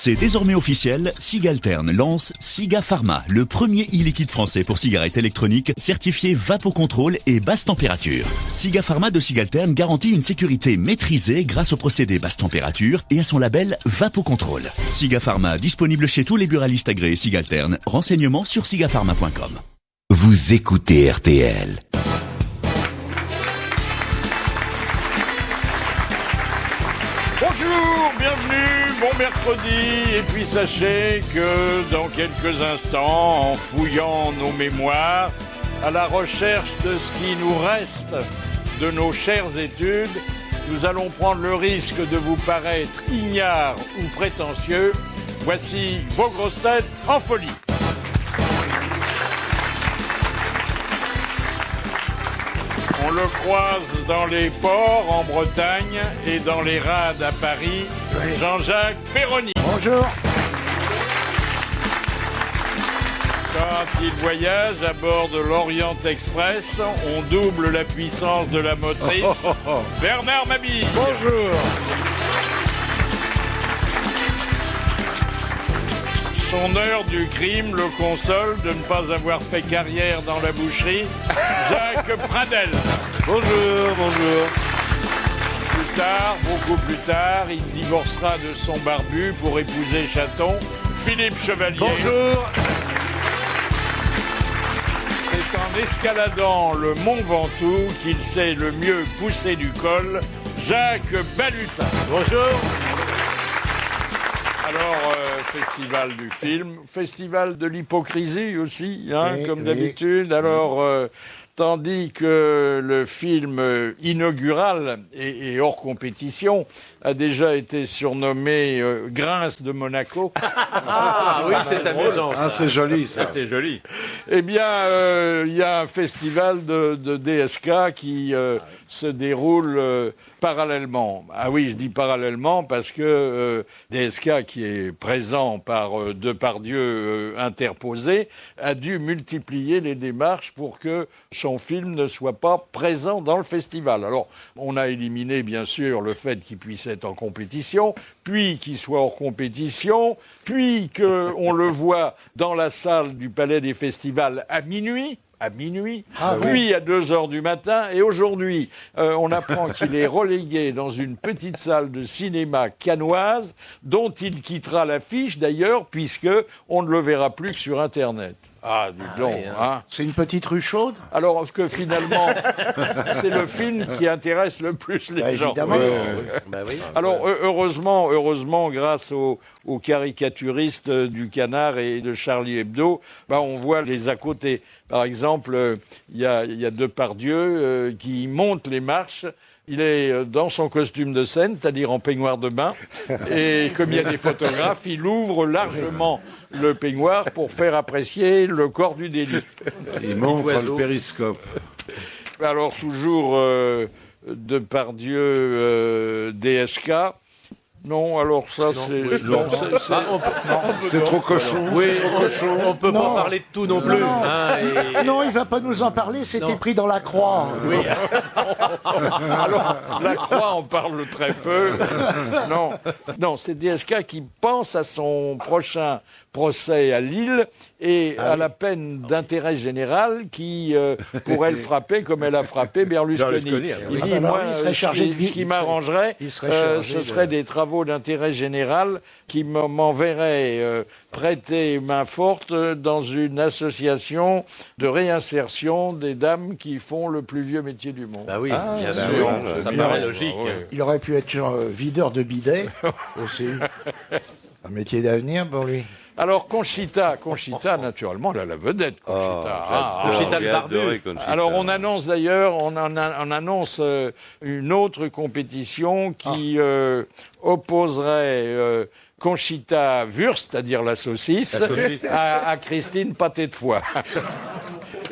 C'est désormais officiel, Sigaltern lance Siga Pharma, le premier e-liquide français pour cigarettes électroniques certifié Vapocontrol et basse température. Siga Pharma de Sigaltern garantit une sécurité maîtrisée grâce au procédé basse température et à son label Vapocontrol. Siga Pharma, disponible chez tous les buralistes agréés Sigaltern. Renseignements sur sigapharma.com. Vous écoutez RTL. Bonjour, bienvenue, bon mercredi, et puis sachez que dans quelques instants, en fouillant nos mémoires, à la recherche de ce qui nous reste de nos chères études, nous allons prendre le risque de vous paraître ignares ou prétentieux. Voici vos grosses têtes en folie. On le croise dans les ports en Bretagne et dans les rades à Paris. Oui. Jean-Jacques Perroni. Bonjour. Quand il voyage à bord de l'Orient Express, on double la puissance de la motrice. Bernard Mabille. Bonjour. Son heure du crime le console de ne pas avoir fait carrière dans la boucherie. Jacques Pradel. Bonjour, bonjour. Plus tard, beaucoup plus tard, il divorcera de son barbu pour épouser Chaton. Philippe Chevalier. Bonjour. C'est en escaladant le Mont Ventoux qu'il sait le mieux pousser du col. Jacques Balutin. Bonjour. Alors, festival du film, festival de l'hypocrisie aussi, hein, oui, comme d'habitude. Alors, tandis que le film inaugural et hors compétition a déjà été surnommé Grince de Monaco. Ah oui, c'est amusant. Ah, c'est joli, ça. C'est joli. Eh bien, il y a un festival de DSK qui se déroule parallèlement. Ah oui, je dis parallèlement parce que DSK, qui est présent par Depardieu interposé, a dû multiplier les démarches pour que son film ne soit pas présent dans le festival. Alors, on a éliminé, bien sûr, le fait qu'il puisse être en compétition, puis qu'il soit hors compétition, puis qu'on le voit dans la salle du Palais des Festivals à minuit, puis à 2h du matin. Et aujourd'hui, on apprend qu'il est relégué dans une petite salle de cinéma cannoise, dont il quittera l'affiche d'ailleurs, puisque on ne le verra plus que sur Internet. Ah, dis donc, hein. C'est une petite rue chaude. Alors, parce que finalement, c'est le film qui intéresse le plus les gens. Évidemment. Oui. Alors, heureusement, grâce aux caricaturistes du Canard et de Charlie Hebdo, on voit les à côté. Par exemple, il y a Depardieu qui monte les marches. Il est dans son costume de scène, c'est-à-dire en peignoir de bain. Et comme il y a des photographes, il ouvre largement le peignoir pour faire apprécier le corps du délit. Il montre le périscope. Alors, toujours Depardieu, DSK. Non, alors ça, c'est trop cochon. Oui, on peut pas parler de tout non plus. Non, il va pas nous en parler, c'était pris dans la croix. Oui. Alors, la croix, on parle très peu. Non, c'est DSK qui pense à son prochain procès à Lille et à la peine d'intérêt général qui pourrait le frapper comme elle a frappé Berlusconi. Il dit, moi, ce qui m'arrangerait, ce serait des travaux d'intérêt général qui m'enverraient prêter main forte dans une association de réinsertion des dames qui font le plus vieux métier du monde. Bah oui, bien sûr, ça paraît logique. Il aurait pu être videur de bidet aussi. Un métier d'avenir pour lui. Alors Conchita, naturellement, elle a la vedette, Conchita. Conchita le barbu. Alors on annonce d'ailleurs, on annonce une autre compétition qui opposerait Conchita Wurst, c'est-à-dire la saucisse, à Christine Pâté de foie.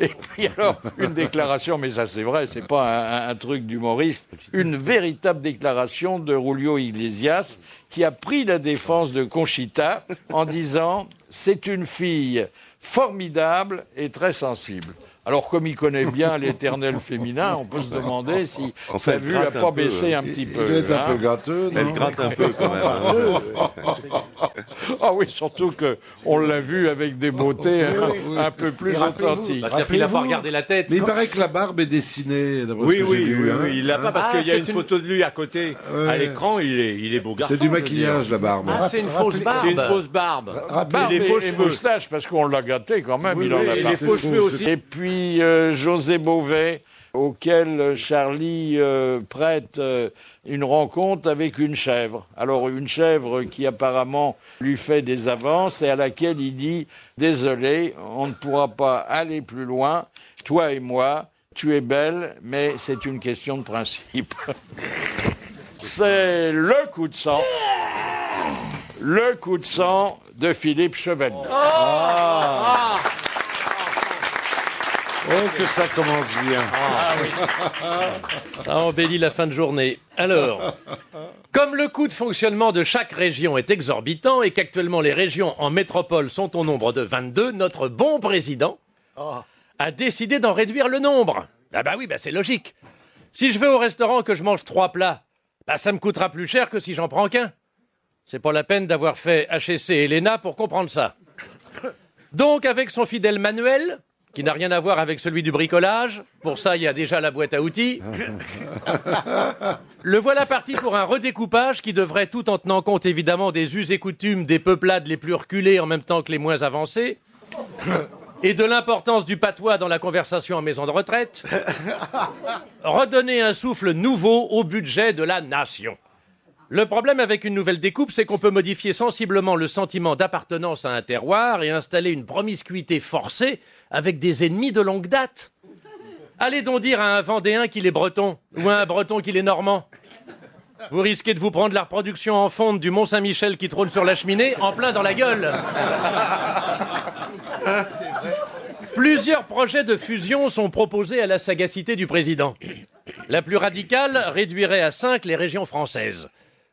Et puis alors, une déclaration, mais ça c'est vrai, c'est pas un truc d'humoriste, une véritable déclaration de Julio Iglesias qui a pris la défense de Conchita en disant « C'est une fille formidable et très sensible ». Alors, comme il connaît bien l'éternel féminin, on peut se demander si sa vue n'a pas baissé un petit peu. Il est un peu gâteux, non? Elle gratte un peu quand même. Ah oui, surtout qu'on l'a vu avec des beautés un peu plus authentiques. Bah, c'est-à-dire qu'il n'a pas regardé la tête. Mais il paraît que la barbe est dessinée, d'après ce Oui, que j'ai oui, lu. oui, hein. oui, il l'a pas parce Ah, qu'il y a une c'est photo de lui à côté. Ouais. À l'écran, il est beau garçon. C'est du je veux maquillage, dire. la barbe. Ah, c'est une fausse barbe. C'est une fausse barbe. Barbe Et les faux et cheveux. moustache, parce qu'on l'a gâté quand même, il en a Et pas. les faux cheveux aussi. Et puis José Bové, auquel Charlie prête une rencontre avec une chèvre. Alors une chèvre qui apparemment lui fait des avances et à laquelle il dit « Désolé, on ne pourra pas aller plus loin, toi et moi, tu es belle, mais c'est une question de principe. » C'est le coup de sang. Le coup de sang de Philippe Chevalier. Oh, que ça commence bien. Ça embellit la fin de journée. Alors, comme le coût de fonctionnement de chaque région est exorbitant et qu'actuellement les régions en métropole sont au nombre de 22, notre bon président a décidé d'en réduire le nombre. Ah bah oui, c'est logique. Si je vais au restaurant que je mange 3 plats, ça me coûtera plus cher que si j'en prends qu'un. C'est pas la peine d'avoir fait HEC et l'ENA pour comprendre ça. Donc, avec son fidèle manuel, qui n'a rien à voir avec celui du bricolage, pour ça il y a déjà la boîte à outils, le voilà parti pour un redécoupage qui devrait, tout en tenant compte évidemment des us et coutumes des peuplades les plus reculées en même temps que les moins avancées, et de l'importance du patois dans la conversation en maison de retraite, redonner un souffle nouveau au budget de la nation. Le problème avec une nouvelle découpe, c'est qu'on peut modifier sensiblement le sentiment d'appartenance à un terroir et installer une promiscuité forcée avec des ennemis de longue date. Allez donc dire à un Vendéen qu'il est breton, ou à un breton qu'il est normand. Vous risquez de vous prendre la reproduction en fonte du Mont-Saint-Michel qui trône sur la cheminée en plein dans la gueule. Plusieurs projets de fusion sont proposés à la sagacité du président. La plus radicale réduirait à 5 les régions françaises.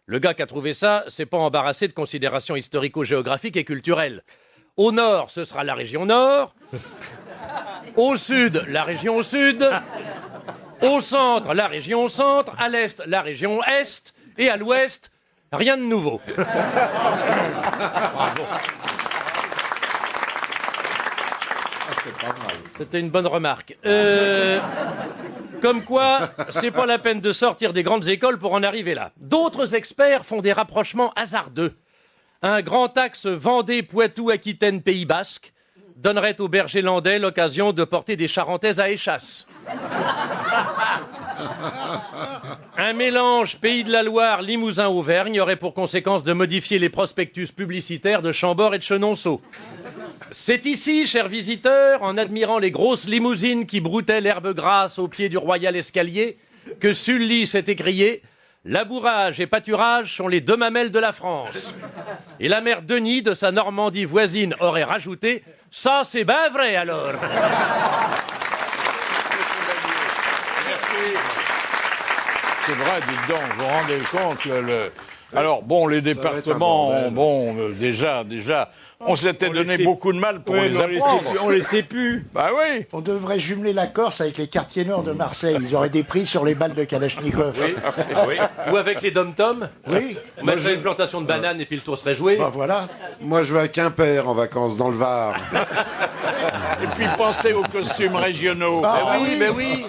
Le gars qui a trouvé ça, c'est pas embarrassé de considérations historico-géographiques et culturelles. Au nord, ce sera la région nord. Au sud, la région sud. Au centre, la région centre. À l'est, la région est. Et à l'ouest, rien de nouveau. C'était une bonne remarque. Comme quoi, c'est pas la peine de sortir des grandes écoles pour en arriver là. D'autres experts font des rapprochements hasardeux. Un grand axe Vendée-Poitou-Aquitaine-Pays Basque donnerait aux bergers landais l'occasion de porter des charentaises à échasse. Un mélange Pays de la Loire, Limousin-Auvergne aurait pour conséquence de modifier les prospectus publicitaires de Chambord et de Chenonceau. C'est ici, chers visiteurs, en admirant les grosses limousines qui broutaient l'herbe grasse au pied du royal escalier, que Sully s'est écrié « Labourage et pâturage sont les 2 mamelles de la France ». Et la mère Denis, de sa Normandie voisine, aurait rajouté « Ça, c'est ben vrai, alors !» C'est vrai, dites donc, vous vous rendez compte que Alors, bon, les départements, déjà, on s'était donné beaucoup de mal pour les apprendre. On les sait plus. Bah oui. On devrait jumeler la Corse avec les quartiers nord de Marseille. Ils auraient des prix sur les balles de Kalachnikov. Oui. Ou avec les dom-toms. Oui. On mettrait une plantation de bananes et puis le tour serait joué. Bah voilà. Moi, je vais à Quimper en vacances, dans le Var. Et puis pensez aux costumes régionaux. Mais oui.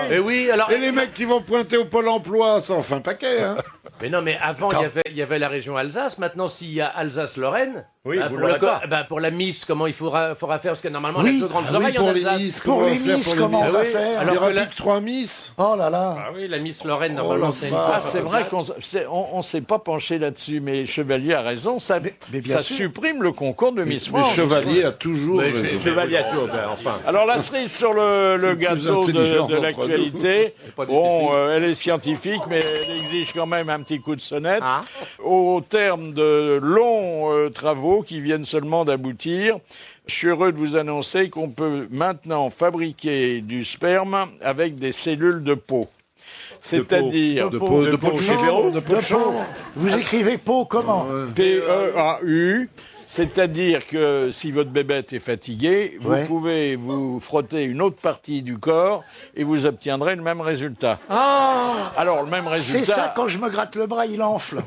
Mais oui, alors... Et les mecs qui vont pointer au Pôle emploi, ça en fait un paquet, hein. Mais non, mais avant, il y avait la région Alsace. Maintenant, s'il y a Alsace-Lorraine, Oui, vous pour, l'aurez pas. pour la Miss, comment il faudra faire? Parce que normalement, on a Oui. 2 grandes Ah oui, oreilles en pour les Alsace. Miss, Pour comment les on va faire Miss, pour les comment on Miss va oui. faire Il Alors n'y aura que la- plus que 3 Miss. Oh là là. Ah oui, la Miss Lorraine, normalement, c'est une Ah, c'est vrai qu'on s'est pas penché là-dessus, mais Chevalier a raison, ça bien sûr. supprime le concours de Miss Mais France. Chevalier a toujours Mais raison. Chevalier à tout, enfin. Alors la cerise sur le le gâteau plus intelligent de d'entre l'actualité, pas bon, elle est scientifique, mais elle exige quand même un petit coup de sonnette. Ah. Au terme de longs travaux qui viennent seulement d'aboutir, je suis heureux de vous annoncer qu'on peut maintenant fabriquer du sperme avec des cellules de peau. c'est-à-dire De peau de chambre, de peau de chambre. Vous écrivez peau comment? PEAU, c'est-à-dire que si votre bébête est fatiguée, vous Ouais. pouvez vous frotter une autre partie du corps et vous obtiendrez le même résultat. Alors, le même C'est résultat... ça, quand je me gratte le bras, il enfle.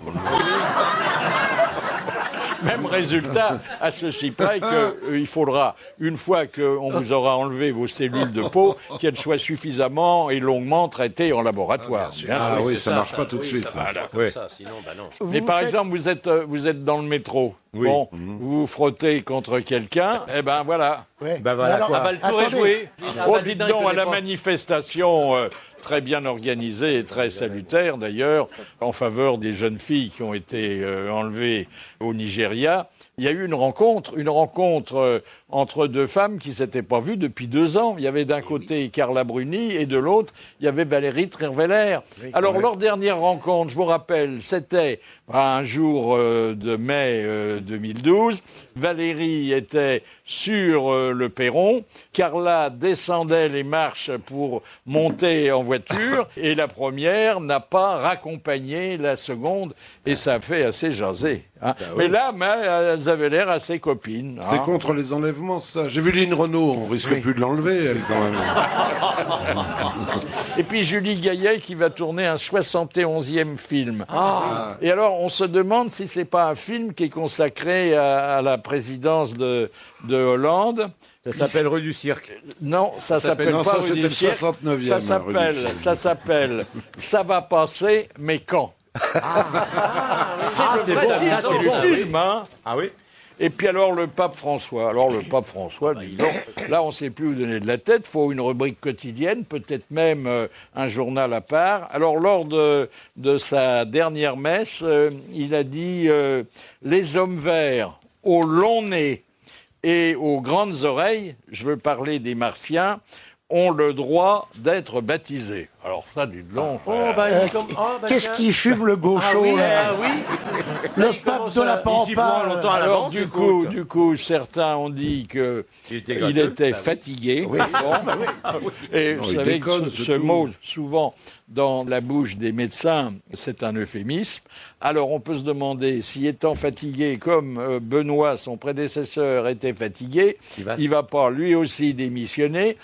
Même résultat, à ceci près qu'il faudra, une fois qu'on vous aura enlevé vos cellules de peau, qu'elles soient suffisamment et longuement traitées en laboratoire. Bien Ah sûr. oui, ça marche pas tout de suite. Ça marche pas comme ça, sinon, bah non. Mais par exemple, vous êtes dans le métro. Bon, vous vous frottez contre quelqu'un, et ben voilà. Ouais. Ben voilà, Mais alors, quoi. Ah bah, le tour est attendez. joué. Oh, Ah, dites bah, donc, à la pas. manifestation très bien organisée et très salutaire d'ailleurs, en faveur des jeunes filles qui ont été enlevées au Nigeria, il y a eu une rencontre entre deux femmes qui s'étaient pas vues depuis 2 ans. Il y avait d'un côté Carla Bruni et de l'autre, il y avait Valérie Trierweiler. Alors, leur dernière rencontre, je vous rappelle, c'était un jour de mai 2012. Valérie était sur le perron. Carla descendait les marches pour monter en voiture. Et la première n'a pas raccompagné la seconde. Et ça a fait assez jaser. Hein. Mais là, elles avaient l'air assez copines. C'était hein. contre les enlèvements, ça. J'ai vu Lynn Renault, on risque plus de l'enlever, elle, quand même. Et puis Julie Gaillet qui va tourner un 71e film. Et alors, on se demande si c'est pas un film qui est consacré à la présidence de Hollande. Ça s'appelle Rue du Cirque. Non, ça s'appelle non, pas ça, Rue c'était du le Cirque. 69e, Ça rue du s'appelle, Cirque. Ça va passer, mais quand? C'est le vrai bon, titre ça, du c'est bon, film, hein. Ah oui? Et puis alors le pape François. Alors le pape François, dis donc, là on ne sait plus où donner de la tête. Il faut une rubrique quotidienne, peut-être même un journal à part. Alors lors de sa dernière messe, il a dit les hommes verts au long nez et aux grandes oreilles, je veux parler des martiens, ont le droit d'être baptisés. Alors ça, dites donc. Qu'est-ce qui fume le gaucho, là? Ah oui. Le il pape commence de la à- il s'y prend Pampa. longtemps à Alors l'avance, du coup, certains ont dit que Il était il gratteux. était fatigué. Bon. Et vous il savez que déconne, ce c'est tout. mot, souvent dans la bouche des médecins, c'est un euphémisme. Alors on peut se demander si étant fatigué comme Benoît, son prédécesseur, était fatigué, il va pas lui aussi démissionner.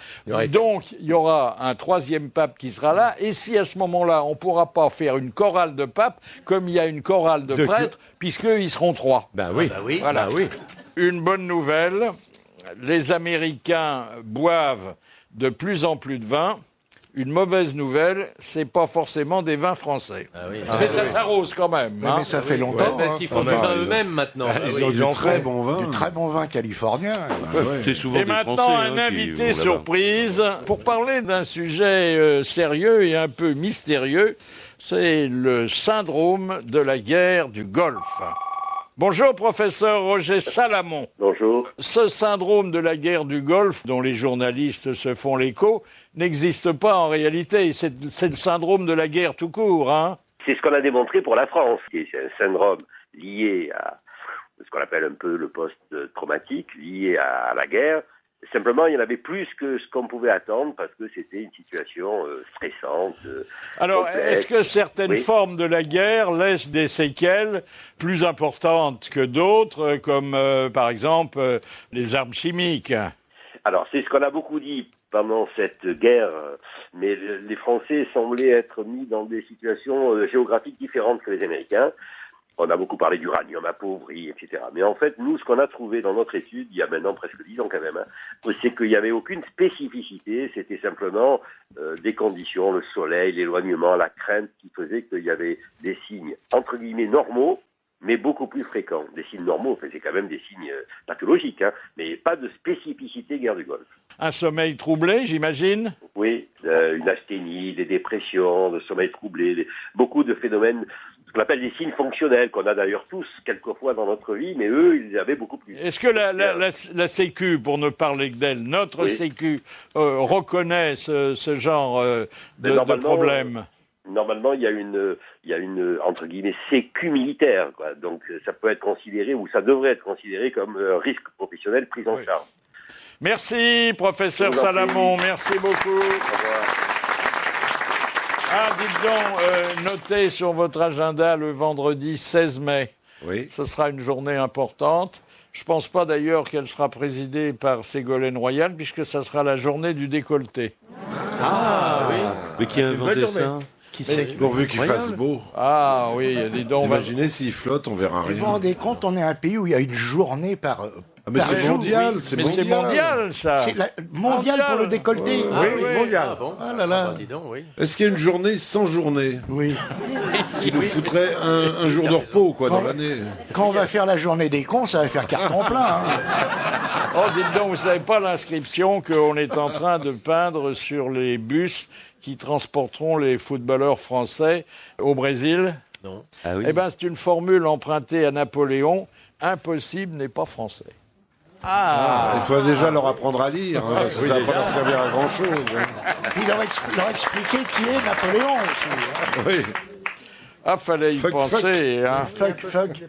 Donc il y aura un 3e pape qui sera là. Et si à ce moment-là, on pourra pas faire une chorale de papes comme il y a une chorale de prêtres, puisqu'ils seront 3. Ben oui. Bah oui. Voilà. Bah oui. Une bonne nouvelle, les Américains boivent de plus en plus de vin. Une mauvaise nouvelle, c'est pas forcément des vins français. Mais ça s'arrose quand même. Ouais, hein. mais ça fait Ouais, longtemps. parce qu'ils font du vin eux-mêmes maintenant. Ah oui. Ils ont du très bon vin. Du très bon vin californien. C'est souvent Et des maintenant, Français, un hein, qui invité vont là-bas. surprise pour parler d'un sujet sérieux et un peu mystérieux. C'est le syndrome de la guerre du Golfe. Bonjour, professeur Roger Salamon. Bonjour. Ce syndrome de la guerre du Golfe, dont les journalistes se font l'écho, n'existe pas en réalité. C'est le syndrome de la guerre tout court, hein. C'est ce qu'on a démontré pour la France, qui est un syndrome lié à ce qu'on appelle un peu le post-traumatique, lié à la guerre. Simplement, il y en avait plus que ce qu'on pouvait attendre parce que c'était une situation stressante. Alors, complexe. est-ce que certaines Oui. formes de la guerre laissent des séquelles plus importantes que d'autres, comme par exemple les armes chimiques? Alors, c'est ce qu'on a beaucoup dit pendant cette guerre, mais les Français semblaient être mis dans des situations géographiques différentes que les Américains. On a beaucoup parlé d'uranium appauvri, etc. Mais en fait, nous, ce qu'on a trouvé dans notre étude, il y a maintenant presque 10 ans quand même, c'est qu'il n'y avait aucune spécificité, c'était simplement des conditions, le soleil, l'éloignement, la crainte, qui faisait qu'il y avait des signes, entre guillemets, normaux, mais beaucoup plus fréquents. Des signes normaux, enfin, c'est quand même des signes pathologiques, mais pas de spécificité guerre du Golfe. Un sommeil troublé, j'imagine? Oui, une asthénie, des dépressions, le sommeil troublé, beaucoup de phénomènes, ce qu'on appelle des signes fonctionnels, qu'on a d'ailleurs tous quelquefois dans notre vie, mais eux, ils avaient beaucoup plus. Est-ce que la Sécu, pour ne parler que d'elle, notre Oui. Sécu, reconnaît ce genre Mais de normalement, problème? Normalement, il y a une entre guillemets sécu militaire, quoi. Donc ça peut être considéré ou ça devrait être considéré comme risque professionnel pris en charge. Merci, professeur Je vous en prie. Salamon, merci beaucoup. Au revoir. Ah, dites donc, notez sur votre agenda le vendredi 16 mai. Oui. Ce sera une journée importante. Je ne pense pas d'ailleurs qu'elle sera présidée par Ségolène Royal, puisque ça sera la journée du décolleté. Mais qui a inventé ça? Qui c'est Pourvu qu'il fasse beau. Ah oui, dis donc, on va... Imaginez s'il flotte, on verra Vous vous rien. rendez compte, on est un pays où il y a une journée par... Ah, mais par c'est jour, mondial, oui. c'est Mais mondial. c'est mondial, ça. C'est mondial pour le décolleté. Ah oui, mondial. Ah, bon. Ah là là. Bah, dis donc, oui. Est-ce qu'il y a une journée sans journée? Oui. Il nous foutrait un jour de repos, quoi, dans l'année. Quand on va faire la journée des cons, ça va faire carton plein. Hein. Oh, dites donc, vous savez pas l'inscription qu'on est en train de peindre sur les bus qui transporteront les footballeurs français au Brésil? Non. Ah oui. Eh bien, c'est une formule empruntée à Napoléon. Impossible n'est pas français. Il faut déjà leur apprendre à lire, hein, parce que ça va pas leur servir à grand-chose. Hein. Puis leur expliquer qui est Napoléon aussi. Hein. Oui. Ah, fallait y Fuck, penser, hein. Fuck.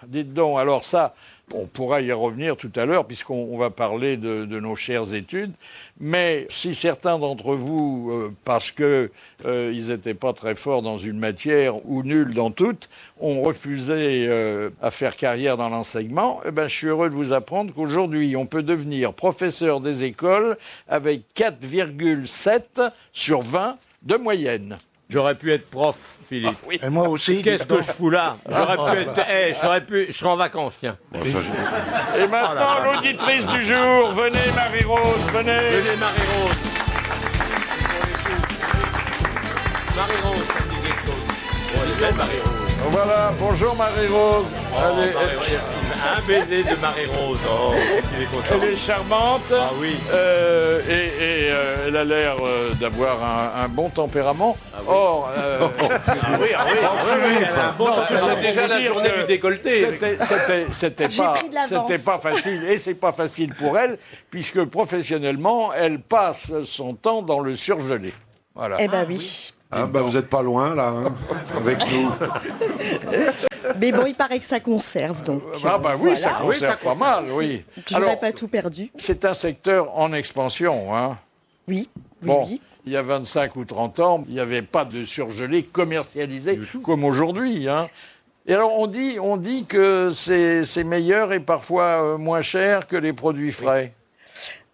Dites donc, alors ça, on pourra y revenir tout à l'heure, puisqu'on va parler de nos chères études. Mais si certains d'entre vous, parce que ils n'étaient pas très forts dans une matière ou nuls dans toutes, ont refusé à faire carrière dans l'enseignement, eh ben, je suis heureux de vous apprendre qu'aujourd'hui, on peut devenir professeur des écoles avec 4,7 sur 20 de moyenne. J'aurais pu être prof, Philippe. Et moi aussi. Qu'est-ce que je fous là? J'aurais pu être... je serais en vacances, tiens. Et maintenant, l'auditrice du jour, venez Marie-Rose, venez. Venez, Marie-Rose. Marie-Rose, ça me dit quelque chose. Bon, elle est belle, Marie-Rose. Voilà, bonjour Marie-Rose. Allez, Un baiser de Marie-Rose. Oh, il est content. elle est charmante. Ah oui. Et elle a l'air d'avoir un bon tempérament. Or, Oui, non, tout ça c'est déjà pour vous la dire journée que du décolleté. c'était pas facile. Et c'est pas facile pour elle, puisque professionnellement, elle passe son temps dans le surgelé. Voilà. Eh ben oui. Ah, bah, vous n'êtes pas loin, là, hein, avec nous. Mais bon, il paraît que ça conserve, donc. Ah bah oui, ça voilà. conserve pas mal, oui. Je n'aurais pas tout perdu. C'est un secteur en expansion, hein. Oui, Bon, oui. il y a 25 ou 30 ans, il n'y avait pas de surgelé commercialisé comme aujourd'hui, hein. Et alors, on dit que c'est meilleur et parfois moins cher que les produits frais.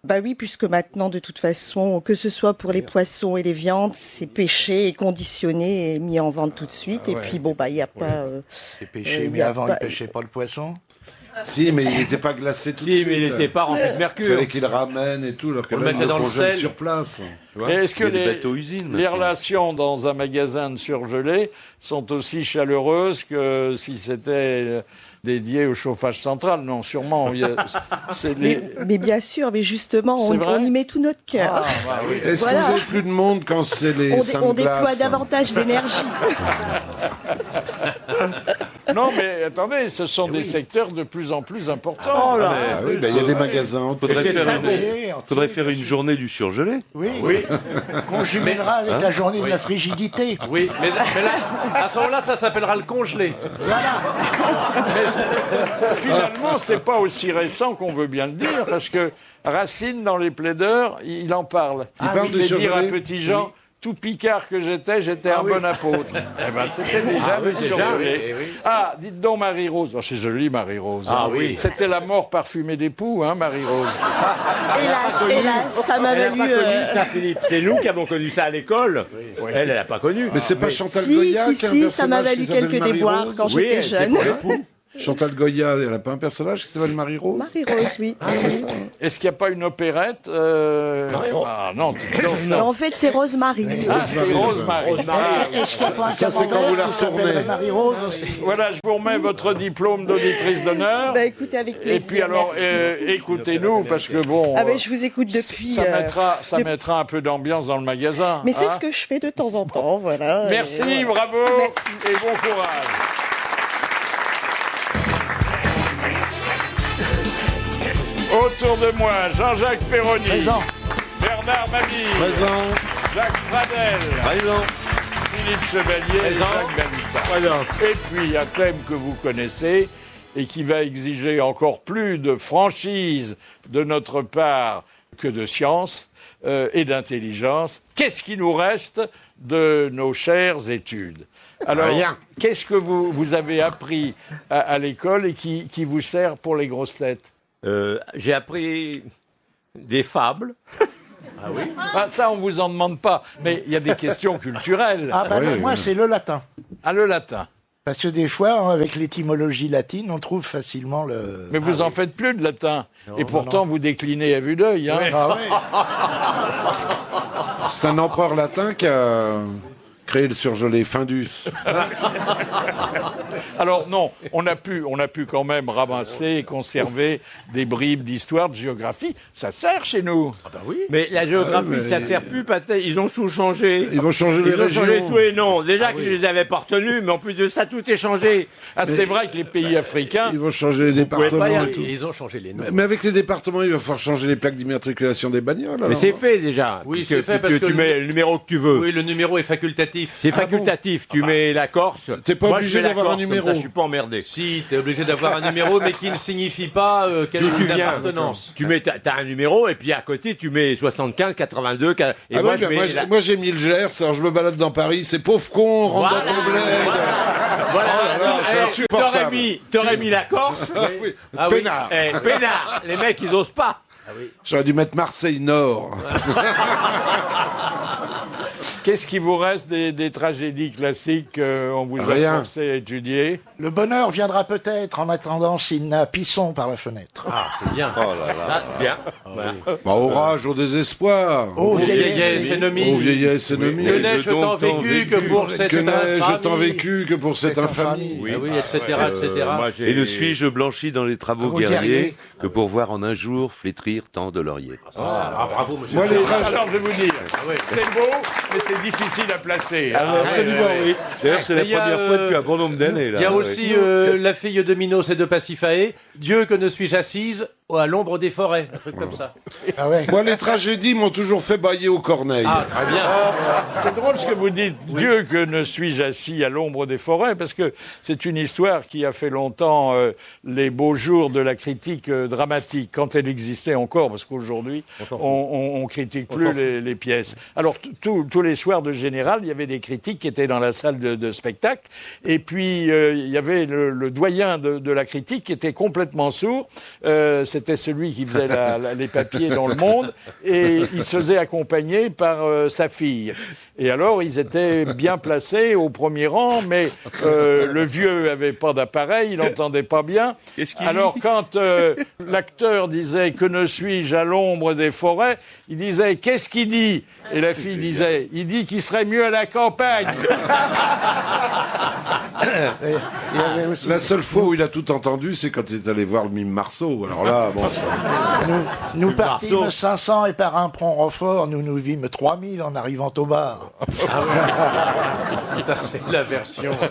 Bah oui, puisque maintenant, de toute façon, que ce soit pour les poissons et les viandes, c'est pêché et conditionné et mis en vente tout de suite. Et puis, bon, bah, il n'y a pas... C'est pêché, mais y a avant, pas- ils pêchaient pas le poisson. Si, mais il n'était pas glacé tout de Si, suite. mais il n'était pas rempli de Il mercure. fallait qu'il ramène et tout, alors que On le là, mettait il dans le congèle sel. sur place. Tu vois. Et est-ce que Il y a des les, bateaux-usines, les maintenant. relations dans un magasin de surgelé sont aussi chaleureuses que si c'était dédié au chauffage central? Non, sûrement. C'est les... Mais bien sûr, mais justement, C'est vrai on y met tout notre cœur. Est-ce Voilà. que vous avez plus de monde quand c'est les On déploie Saint-Glace? davantage d'énergie. Non, mais attendez, ce sont des secteurs de plus en plus importants. Ah oui, bah, il y a des magasins. Faudrait faire une journée du surgelé. Oui. Qu'on jumellera avec la journée de la frigidité. Oui, mais là, à ce moment-là, ça s'appellera le congelé. Finalement, c'est pas aussi récent qu'on veut bien le dire, parce que Racine, dans les plaideurs, il en parle. parle Il de fait dire à surgelé. Petit Jean, tout picard que j'étais un bon apôtre. Eh ben, c'était déjà le surgelé. Ah, dites donc Marie-Rose. Oh, c'est joli, Marie-Rose. Ah hein. oui. C'était la mort parfumée d'époux, hein, Marie-Rose. Hélas, ça m'a Elle n'a valu... pas connu ça, Philippe. C'est nous qui avons connu ça à l'école. Elle n'a pas connu. Mais c'est pas Chantal Si, Goya si, qui a un si, ça m'a personnage valu qui s'appelle quelques déboires Marie-Rose quand Oui, j'étais c'est jeune. pour l'époux. Chantal Goya, elle n'a pas un personnage qui s'appelle Marie-Rose? Marie-Rose, oui. Est-ce qu'il n'y a pas une opérette Ah non, dites donc Mais ça. en fait, c'est Rosemary. Ah, c'est Rosemary. Est-ce qu'il n'y a pas un Ça, c'est quand vous la camembert qui s'appelle retournez. Marie-Rose aussi? Voilà, je vous remets votre diplôme d'auditrice d'honneur. Bah écoutez, avec plaisir. Et puis alors, merci. écoutez-nous, parce que bon... Ah ben, je vous écoute depuis... ça de- mettra un peu d'ambiance dans le magasin. Mais c'est hein. ce que je fais de temps en temps, voilà. Merci, Et voilà. bravo Merci. et bon courage. Autour de moi, Jean-Jacques Perroni, Présent. Bernard Mabille, Présent. Jacques Pradel, Philippe Chevalier et Jacques Baluta. Et puis un thème que vous connaissez et qui va exiger encore plus de franchise de notre part que de science et d'intelligence. Qu'est-ce qui nous reste de nos chères études. Alors, Rien. qu'est-ce que vous avez appris à l'école et qui vous sert pour les grosses têtes? J'ai appris des fables. Ah, ça, on vous en demande pas. Mais il y a des questions culturelles. Ah bah non, moi, c'est le latin. Ah, le latin. Parce que des fois, hein, avec l'étymologie latine, on trouve facilement le... Mais vous en faites plus de latin. Et pourtant, vous déclinez à vue d'œil. Hein. Ah ouais. C'est un empereur latin qui a créé le surgelé Findus. Alors non, on a pu quand même ramasser et conserver des bribes d'histoire, de géographie. Ça sert chez nous. Ah bah oui. Mais la géographie, mais- ça sert plus, Pathé. Ils ont tout changé. Ils vont changer les Ils ont changé régions. tous les noms. Déjà que je les avais pas retenus, mais en plus de ça, tout est changé. Ah, c'est vrai que les pays africains, Ils vont changer les pouvez pas y départements et aller. tout. Ils ont changé les noms. Mais avec les départements, il va falloir changer les plaques d'immatriculation des bagnoles. Mais alors. c'est fait déjà. Oui, puisque c'est fait parce que tu mets le numéro que tu veux. Oui, le numéro est facultatif. C'est facultatif. Tu mets la Corse. T'es pas Moi, obligé je mets la d'avoir un Corse, comme numéro. ça, je suis pas emmerdé. Si, t'es obligé d'avoir un numéro, mais qui ne signifie pas quelle D'où tu viens. appartenance. Tu mets, t'as un numéro et puis à côté tu mets 75, 82. Et Ah moi oui, je bah, mets moi, j'ai mis le Gers, alors je me balade dans Paris, c'est pauvre con, rentre Voilà. dans ton bled. Voilà. là, c'est insupportable. T'aurais mis la Corse. Oui, Ah oui. peinard. Pénard. Les mecs ils osent pas. J'aurais dû mettre Marseille Nord. qu'est-ce qui vous reste des tragédies classiques qu'on vous a Rien. forcé à étudier? Le bonheur viendra peut-être en attendant s'il n'a pisson par la fenêtre. Ah, c'est bien. Ah, bien. Voilà. Bah, orage, au désespoir. Oh, vieillesse ennemie. Ô vieillesse ennemie. Que n'ai-je tant vécu que pour cette Que n'ai-je tant infamie. vécu que pour cette Cette infamie. infamie. Ah oui, etc., etc. Moi, j'ai- Et ne suis-je blanchi dans les travaux Travaux guerriers guerriers. que pour voir en un jour flétrir tant de lauriers. Ah, bravo, monsieur. Moi, les Alors, je vais vous dire, c'est beau, mais c'est difficile à placer. hein. Absolument, oui. D'ailleurs, c'est la Mais il y a, première fois depuis un bon nombre d'années. Il y a aussi la fille de Minos et de Pasiphae. Dieu, que ne suis-je assise à l'ombre des forêts. Un truc comme ça. Ah ouais. Moi, les tragédies m'ont toujours fait bailler aux corneilles. Ah, très bien. C'est drôle ce que vous dites. Dieu, que ne suis-je assis à l'ombre des forêts, parce que c'est une histoire qui a fait longtemps les beaux jours de la critique dramatique, quand elle existait encore, parce qu'aujourd'hui, on critique plus les pièces. Alors, tous les soirs de Général, il y avait des critiques qui étaient dans la salle de spectacle, et puis il y avait le doyen de la critique qui était complètement sourd. C'était celui qui faisait les papiers dans Le Monde, et il se faisait accompagner par sa fille. Et alors, ils étaient bien placés au premier rang, mais le vieux avait pas d'appareil, il n'entendait pas bien. Qu'est-ce qu'il Alors, dit quand l'acteur disait « Que ne suis-je à l'ombre des forêts ?», il disait « Qu'est-ce qu'il dit ?» Et la fille disait « Il dit qu'il serait mieux à la campagne. » Et il y avait aussi- La seule fois où il a tout entendu, c'est quand il est allé voir le mime Marceau. Alors là, bon, nous partîmes 500 et par un prompt renfort, nous nous vîmes 3000 en arrivant au bar. Ça, c'est la version. Oui.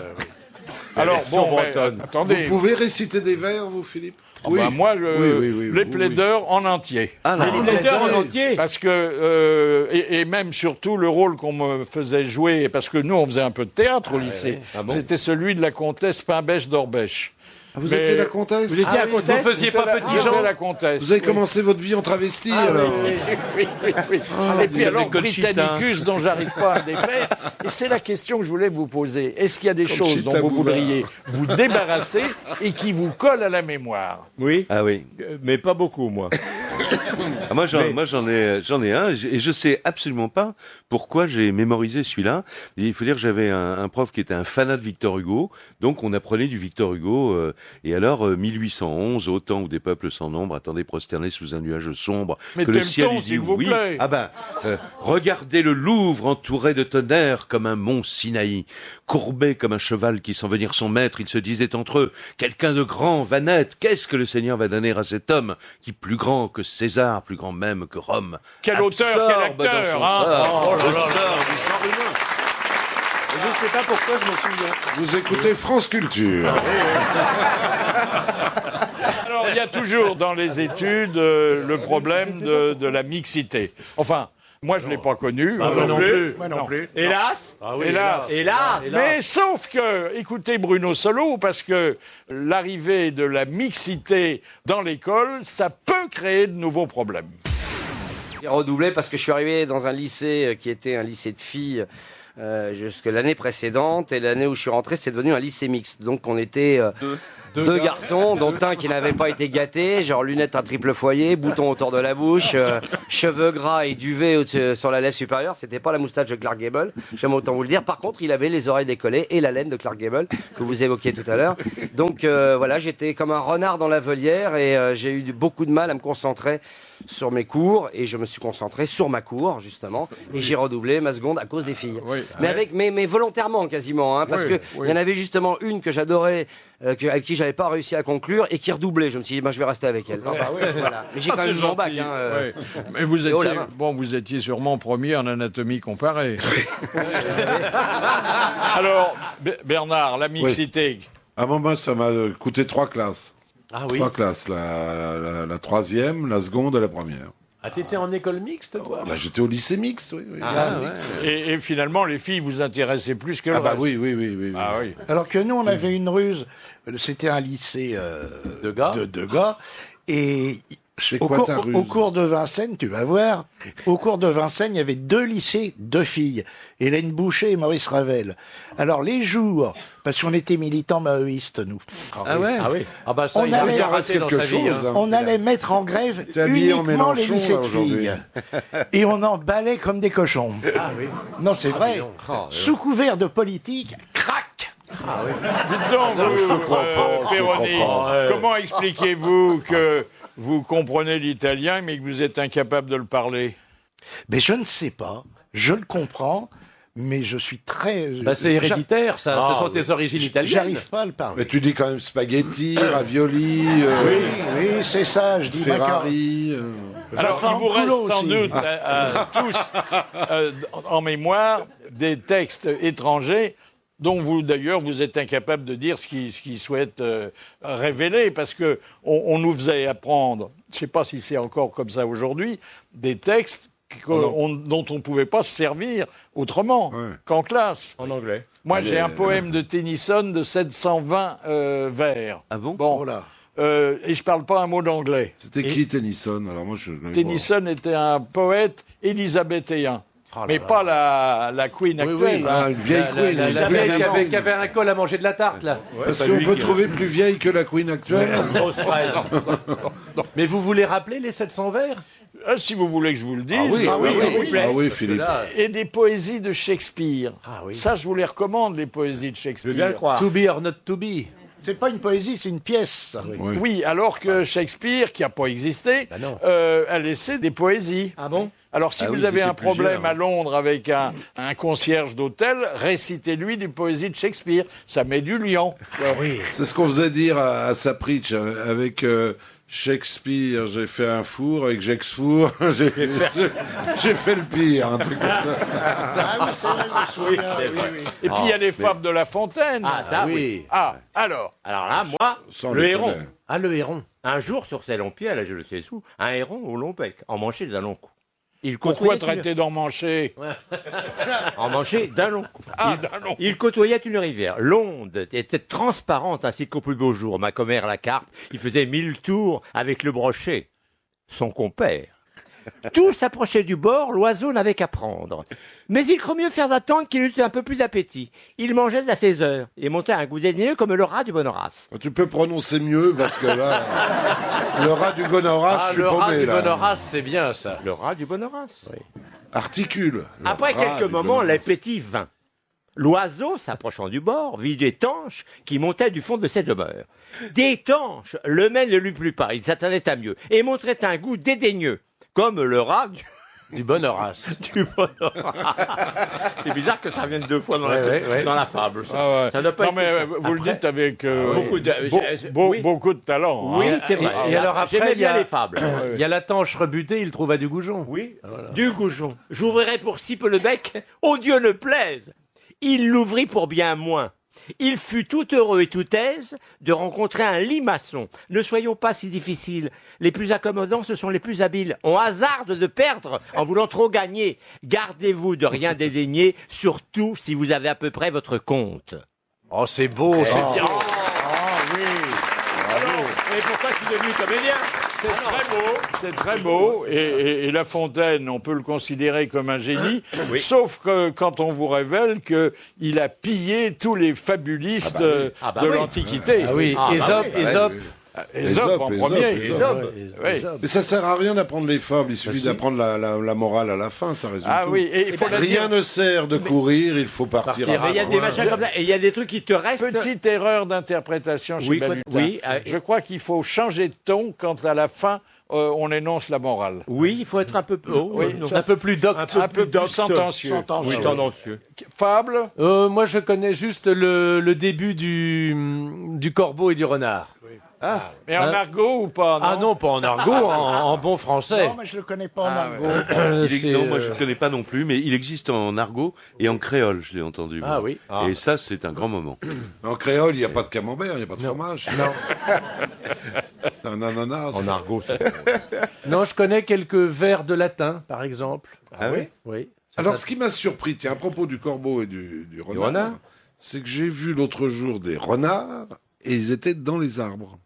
Alors, bon, mais, bretonne. attendez. vous pouvez réciter des vers, vous, Philippe? Ah bah, moi, Oui, les plaideurs en entier. Ah, là, Les leaders en entier. Parce que, et même surtout le rôle qu'on me faisait jouer, parce que nous on faisait un peu de théâtre au lycée, c'était celui de la comtesse Pimbèche d'Orbèche. Ah, vous Mais- étiez la comtesse? Vous étiez à côté. Vous faisiez pas petit J'étais Jean la comtesse. Vous avez oui. commencé votre vie en travesti, alors? Oui. Et puis alors, Conchita. Britannicus, dont j'arrive pas à me défaire. Et c'est la question que je voulais vous poser. Est-ce qu'il y a des choses Conchita dont vous Bouvard. voudriez vous débarrasser et qui vous collent à la mémoire? Oui. Ah oui. Mais pas beaucoup, moi. Ah, moi, j'en ai un, et je sais absolument pas pourquoi j'ai mémorisé celui-là. Il faut dire que j'avais un prof qui était un fanat de Victor Hugo, donc on apprenait du Victor Hugo. Et alors, 1811, au temps où des peuples sans nombre attendaient prosternés sous un nuage sombre, Mais que le t'aimes ciel ton, lui dit s'il vous oui. plaît. Ah ben, regardez le Louvre entouré de tonnerre comme un mont Sinaï, courbé comme un cheval qui sent venir son maître. Ils se disaient entre eux, quelqu'un de grand va naître. Qu'est-ce que le Seigneur va donner à cet homme qui, plus grand que César, plus grand même que Rome, Quel auteur, quel absorbe dans acteur, son hein. sort Oh là le là sort du genre humain. Et je sais pas pourquoi je m'en souviens. Vous écoutez France Culture. Alors, il y a toujours dans les études le problème de la mixité. Enfin, moi, je ne l'ai pas connu. Moi non plus. Moi non plus. Hélas. Ah oui, Hélas. Hélas. Mais sauf que, écoutez Bruno Solo, parce que l'arrivée de la mixité dans l'école, ça peut créer de nouveaux problèmes. J'ai redoublé parce que je suis arrivé dans un lycée qui était un lycée de filles jusque l'année précédente. Et l'année où je suis rentré, c'est devenu un lycée mixte. Donc on était deux garçons, dont un qui n'avait pas été gâté, genre lunettes à triple foyer, boutons autour de la bouche, cheveux gras et duvet sur la lèvre supérieure. C'était pas la moustache de Clark Gable, j'aime autant vous le dire. Par contre, il avait les oreilles décollées et la laine de Clark Gable que vous évoquiez tout à l'heure. Donc voilà, j'étais comme un renard dans la volière et j'ai eu beaucoup de mal à me concentrer sur mes cours et je me suis concentré sur ma cour justement et j'ai redoublé ma seconde à cause des filles. Mais volontairement quasiment, hein, parce que il y en avait justement une que j'adorais, avec qui j'avais pas réussi à conclure et qui redoublait. Je me suis dit, je vais rester avec elle. Voilà. Mais j'ai quand même mon bac. Mais vous étiez, vous étiez sûrement premier en anatomie comparée. Alors, Bernard, la mixité. À moi, ça m'a coûté 3 classes. Ah oui. 3 classes, la troisième, la seconde et la première. Ah, t'étais en école mixte, toi? J'étais au lycée mixte, oui. Mixte. Et finalement, les filles vous intéressaient plus que le reste. Oui. Ah oui. Alors que nous, on avait une ruse. C'était un lycée de gars. Et au cours de Vincennes, tu vas voir, au cours de Vincennes, il y avait 2 lycées, 2 filles. Hélène Boucher et Maurice Ravel. Alors les jours, parce qu'on était militants maoïstes, nous. Ah oui. Ah bah ça, il a bien raté dans sa vie. On allait mettre en grève uniquement les lycées de filles. Et on en balait comme des cochons. Ah oui. Non, c'est vrai. Sous couvert de politique, crac. Ah oui. Dites donc, Péroni, comment expliquez-vous que vous comprenez l'italien mais que vous êtes incapable de le parler? Mais je ne sais pas. Je le comprends. Mais je suis très... c'est héréditaire, ça. Ce sont tes origines italiennes. J'arrive pas à le parler. Mais tu dis quand même spaghetti, ravioli... Oui, c'est ça, je dis Ferrari... Alors, il vous reste sans doute tous en mémoire des textes étrangers dont vous, d'ailleurs, vous êtes incapable de dire ce qu'ils souhaitent révéler, parce que on nous faisait apprendre, je ne sais pas si c'est encore comme ça aujourd'hui, des textes dont on ne pouvait pas se servir autrement qu'en classe. En anglais. Moi, j'ai un poème de Tennyson de 720 vers. Ah bon? Et je parle pas un mot d'anglais. C'était qui Tennyson? Alors moi, Tennyson était un poète élisabéthaien. Mais pas la queen actuelle. Une vieille queen. La vieille qui avait un col à manger de la tarte, là. Parce qu'on peut trouver plus vieille que la queen actuelle. Mais vous voulez rappeler les 700 vers? Si vous voulez que je vous le dise. Oui, Philippe. Et des poésies de Shakespeare. Ça, je vous les recommande, les poésies de Shakespeare. Je veux bien le croire. To be or not to be. C'est pas une poésie, c'est une pièce. Oui, alors que Shakespeare, qui n'a pas existé, a laissé des poésies. Ah bon? Alors, si vous avez un problème à Londres avec un concierge d'hôtel, récitez-lui des poésies de Shakespeare. Ça met du lion. C'est ce qu'on faisait dire à Sapritch avec Shakespeare. J'ai fait un four avec Jexfour. J'ai fait le pire, un truc comme ça. Et puis, il y a les fables de La Fontaine. Ah, ça, oui. Ah, alors là, moi, le héron. Ah, le héron. Un jour, sur ses longs pieds, là, je le sais sous, un héron au long bec, emmanché d'un long cou. Pourquoi traiter d'emmanché? Emmanché d'un long cou. Il côtoyait une rivière. L'onde était transparente ainsi qu'au plus beau jour. Ma commère la carpe, il faisait 1000 tours avec le brochet. Son compère. Tout s'approchait du bord, l'oiseau n'avait qu'à prendre. Mais il crut mieux faire d'attendre qu'il eût un peu plus d'appétit. Il mangeait à 16 heures et montait un goût dédaigneux comme le rat du bon Horace. Tu peux prononcer mieux parce que là, le rat du bon Horace, je suis paumé, le rat du là. bon Horace, c'est bien ça. Le rat du bon Horace. Oui. Articule. Après quelques moments, l'appétit vint. L'oiseau, s'approchant du bord, vit des tanches qui montaient du fond de ses demeures. Des tanches, le mets ne lui plut pas, il s'attendait à mieux, et montrait un goût dédaigneux, comme le rat du bon Horace. Du bon Horace. C'est bizarre que ça vienne 2 fois dans la fable. Ça. Ça doit pas vous le dites avec beaucoup de talent. Oui, c'est vrai. Et alors après, j'aimais bien les fables. Il y a la tanche rebutée, il trouva du goujon. Oui, voilà. Du goujon. J'ouvrirai pour si peu le bec, ô Dieu ne plaise. Il l'ouvrit pour bien moins. Il fut tout heureux et tout aise de rencontrer un limaçon. Ne soyons pas si difficiles. Les plus accommodants, ce sont les plus habiles. On hasarde de perdre en voulant trop gagner. Gardez-vous de rien dédaigner, surtout si vous avez à peu près votre compte. Oh, c'est beau, c'est bien. Oui. Alors, Mais pourquoi je suis devenu comédien? C'est très beau, et La Fontaine, on peut le considérer comme un génie, sauf que quand on vous révèle qu'il a pillé tous les fabulistes de l'Antiquité. Ah oui, Ésope. Ésope en premier. Mais ça sert à rien d'apprendre les fables, il suffit d'apprendre la morale à la fin, ça résume tout. Oui, et il faut rien ne sert de courir, il faut partir. Mais il y a des machins comme ça, et il y a des trucs qui te restent. Petite erreur d'interprétation chez Balutin. Je crois qu'il faut changer de ton quand à la fin on énonce la morale. Oui, il faut être un peu un peu plus docte. Un peu plus sentencieux. Oui, tendancieux. Fable Moi, je connais juste le début du corbeau et du renard. Mais en argot ou pas? Ah non, pas en argot, en bon français. Non, mais je le connais pas en argot. Non, moi je ne connais pas non plus, mais il existe en argot et en créole, je l'ai entendu. Ah moi. oui. Et ça, c'est un grand moment. En créole, il n'y a pas de camembert, il n'y a pas de fromage. Non. C'est un ananas. En argot, Non, je connais quelques vers de latin, par exemple. Ah oui? Oui. Alors, ce qui m'a surpris, tiens, à propos du corbeau et du renard, c'est que j'ai vu l'autre jour des renards et ils étaient dans les arbres.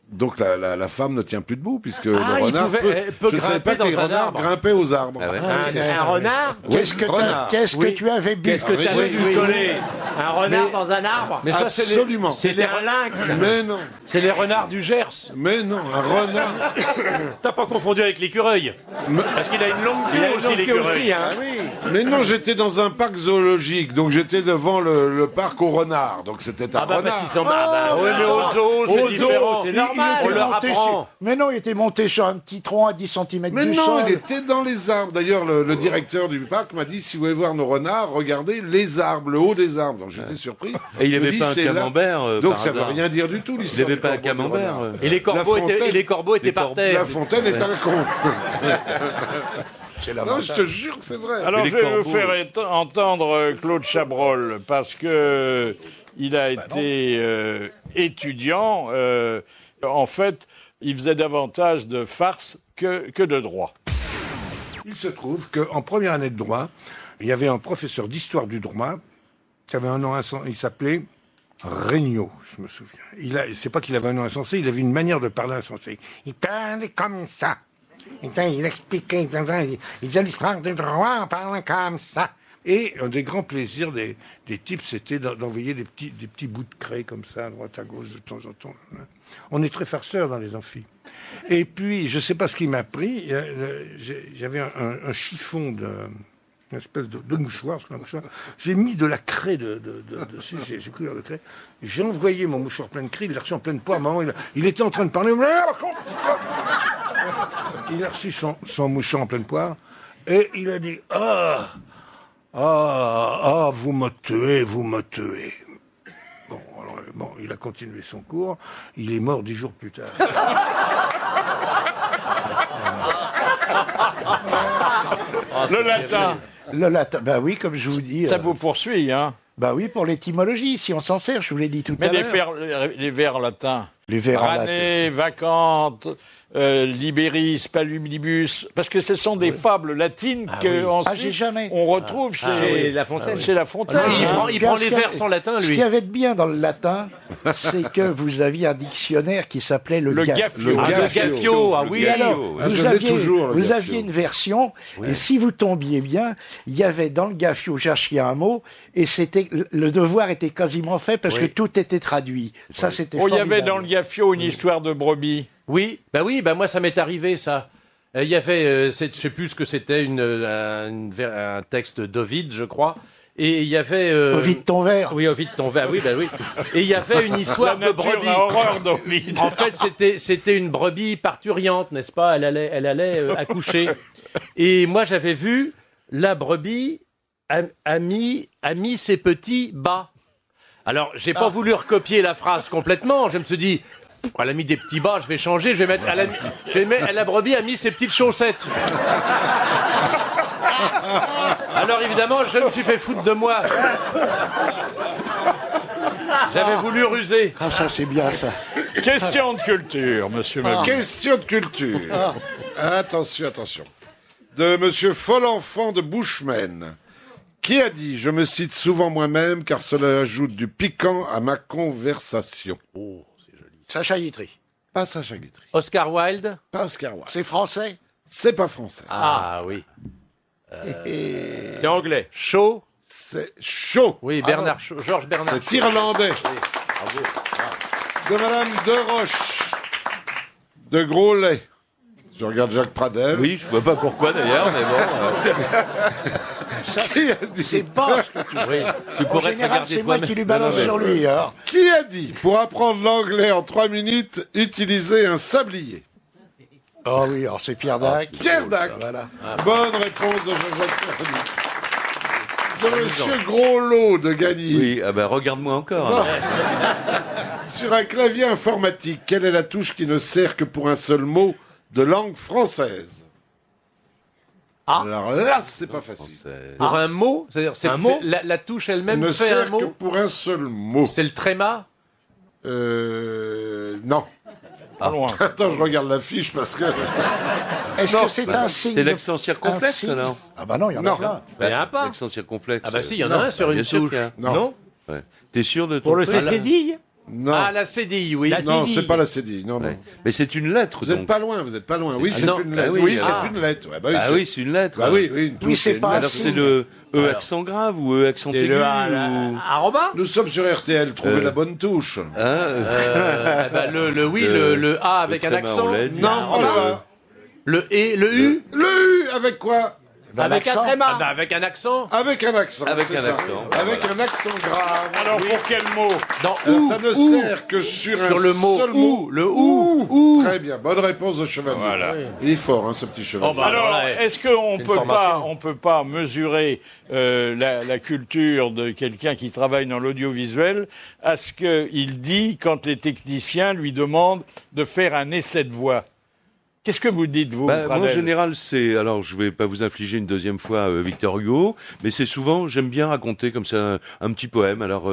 Donc la femme ne tient plus debout puisque le renard peut je ne savais pas que grimper les dans un renards arbre. grimpaient aux arbres. Un renard? Qu'est-ce que tu avais bu? Qu'est-ce que tu avais dû coller? Un renard dans un arbre? Mais ça, Absolument. C'était un lynx. Mais non. c'est les renards du Gers. Mais non, un renard. T'as pas confondu avec l'écureuil? Parce qu'il a une longue queue aussi, queue l'écureuil. aussi, hein. Mais non, j'étais dans un parc zoologique, donc j'étais devant le parc aux renards, donc c'était un Parce renard. qu'ils sont... oui, mais au zoo, c'est différent. c'est normal. On leur apprend. Mais non, il était monté sur un petit tronc à 10 cm Mais du non, sol. il était dans les arbres. D'ailleurs, le directeur du parc m'a dit, si vous voulez voir nos renards, regardez les arbres, le haut des arbres. Donc j'étais surpris. Et il me n'avait dit, pas un c'est là. camembert Donc par ça veut hasard. rien dire du tout, Il l'histoire. n'avait du pas un corbeau et du camembert. renard. Et les corbeaux étaient par terre. La Fontaine est un con. C'est la Non, je te jure que c'est vrai. Alors les je vais vous corbeaux. faire entendre Claude Chabrol parce que il a été étudiant. En fait, il faisait davantage de farce que de droit. Il se trouve qu'en première année de droit, il y avait un professeur d'histoire du droit qui avait un nom insensé, il s'appelait Regnault, je me souviens. C'est pas qu'il avait un nom insensé, il avait une manière de parler insensée. Il parlait comme ça. Il expliquait, il faisait l'histoire du droit en parlant comme ça. Et un des grands plaisirs des types, c'était d'envoyer des petits bouts de craie comme ça, à droite, à gauche, de temps en temps. On est très farceurs dans les amphis. Et puis, je sais pas ce qui m'a pris, j'avais un chiffon une espèce de mouchoir, j'ai mis de la craie dessus, j'ai couvert de craie, j'ai envoyé mon mouchoir plein de craie, il l'a reçu en pleine poire, maman, il était en train de parler, il a reçu son mouchoir en pleine poire, et il a dit, vous me tuez. Bon, il a continué son cours, il est mort 10 jours plus tard. Le latin, bah oui, comme je vous dis. ça vous poursuit, hein? Bah oui, pour l'étymologie, si on s'en sert, je vous l'ai dit tout Mais à l'heure. les vers latins. Les vers en Rannée, vacante, liberis, palumnibus, parce que ce sont des fables latines que ensuite on retrouve chez La Fontaine. Chez La Fontaine. Il prend les vers sans latin, Ce lui. qu'il y avait de bien dans le latin, c'est que vous aviez un dictionnaire qui s'appelait le Gaffio. Le Gaffio, ah oui. Et alors, vous Gaffio. aviez une version, et si vous tombiez bien, il y avait dans le Gaffio, vous cherchiez un mot, et c'était le devoir était quasiment fait parce que tout était traduit. Ça, c'était Il y formidable. avait dans le Gaffio une histoire de brebis. Oui, moi ça m'est arrivé ça. Il y avait, je sais plus ce que c'était, un texte d'Ovide, je crois. Et il y avait... Ovide ton verre. Oui, Ovide ton verre, oui, oui. Et il y avait une histoire La de nature brebis. a horreur d'Ovide. En fait, c'était une brebis parturiente, n'est-ce pas? Elle allait accoucher. Et moi, j'avais vu la brebis a mis ses petits bas. Alors, j'ai pas voulu recopier la phrase complètement. Je me suis dit, elle a mis des petits bas, je vais changer, je vais mettre. La brebis a mis ses petites chaussettes. Alors évidemment, je me suis fait foutre de moi. J'avais voulu ruser. Ah, ça, c'est bien, ça. Question de culture, monsieur Mabille. Question de culture. Attention. De monsieur Folenfant de Bushman, qui a dit « Je me cite souvent moi-même car cela ajoute du piquant à ma conversation ». Sacha Guitry. Pas Sacha Guitry. Oscar Wilde. Pas Oscar Wilde. C'est français? C'est pas français. Ah oui. C'est anglais. Shaw. C'est Shaw. Oui, Bernard Shaw, Georges Bernard C'est Shaw. irlandais. Oui. De Madame De Roche. De Groslet. Je regarde Jacques Pradel. Oui, je vois pas pourquoi d'ailleurs, mais bon. Ça, Qui a dit c'est pas ce que tu fais. Oui. Tu En pourrais te général, regarder c'est moi toi-même. qui lui balance sur lui. Alors. Qui a dit, pour apprendre l'anglais en 3 minutes, utiliser un sablier? Oh oui, alors c'est Pierre Dac. Pierre Dac. Voilà. Bonne réponse de Jean-Jacques Perroni. De Monsieur Groslot de Gagny. Oui, ah ben regarde-moi encore. Non. alors. Sur un clavier informatique, quelle est la touche qui ne sert que pour un seul mot de langue française? Alors là, c'est pas facile. Pour un mot, c'est-à-dire Un mot la touche elle-même Ne fait un sert que mot. pour un seul mot. C'est le tréma. Non. Pas loin. Attends, je regarde la fiche parce que... Est-ce que c'est un signe C'est de- l'accent circonflexe, un signe alors. Ah bah non, il y en a plein. Il y en a pas. L'accent circonflexe. Ah bah si, il y en a Non. un sur Bien une sûr touche. qu'il y a. Non. Ouais. T'es sûr de ton Pour le truc cédille. Non. Ah, la CDI, oui. La Non, CDI. c'est pas la CDI. Non, non. Ouais. Mais c'est une lettre, Vous êtes donc. pas loin, vous êtes pas loin. Oui, Ah c'est non. une lettre. Ah oui, Oui, ah. c'est une lettre. Ouais, bah Ah c'est- oui, c'est une lettre. Bah oui, oui, une touche, Oui, c'est une pas lettre. Alors c'est le E accent grave ou E accent C'est aigu le ou... arroba. Nous sommes sur RTL, trouvez la bonne touche. Hein, Eh ben, le A avec le un tréma, accent. on l'a dit. Non, pas le A. Le E, le U. Le U, avec quoi? Avec un Ah tréma. ben, avec un accent. Avec un accent. Avec c'est un ça. accent. Avec un accent grave. Alors, pour quel mot? Dans Ça ne sert que sur un le mot seul ou. Le ou. Très bien, bonne réponse de Chevalier. Voilà. Il est fort, hein, ce petit chevalier. Oh, bah, Alors, là, est-ce qu'on formation. peut pas mesurer la culture de quelqu'un qui travaille dans l'audiovisuel à ce qu'il dit quand les techniciens lui demandent de faire un essai de voix? Qu'est-ce que vous dites, vous, Moi, en Pradel? général, c'est... Alors, je vais pas vous infliger une deuxième fois Victor Hugo, mais c'est souvent... J'aime bien raconter comme ça un petit poème. Alors,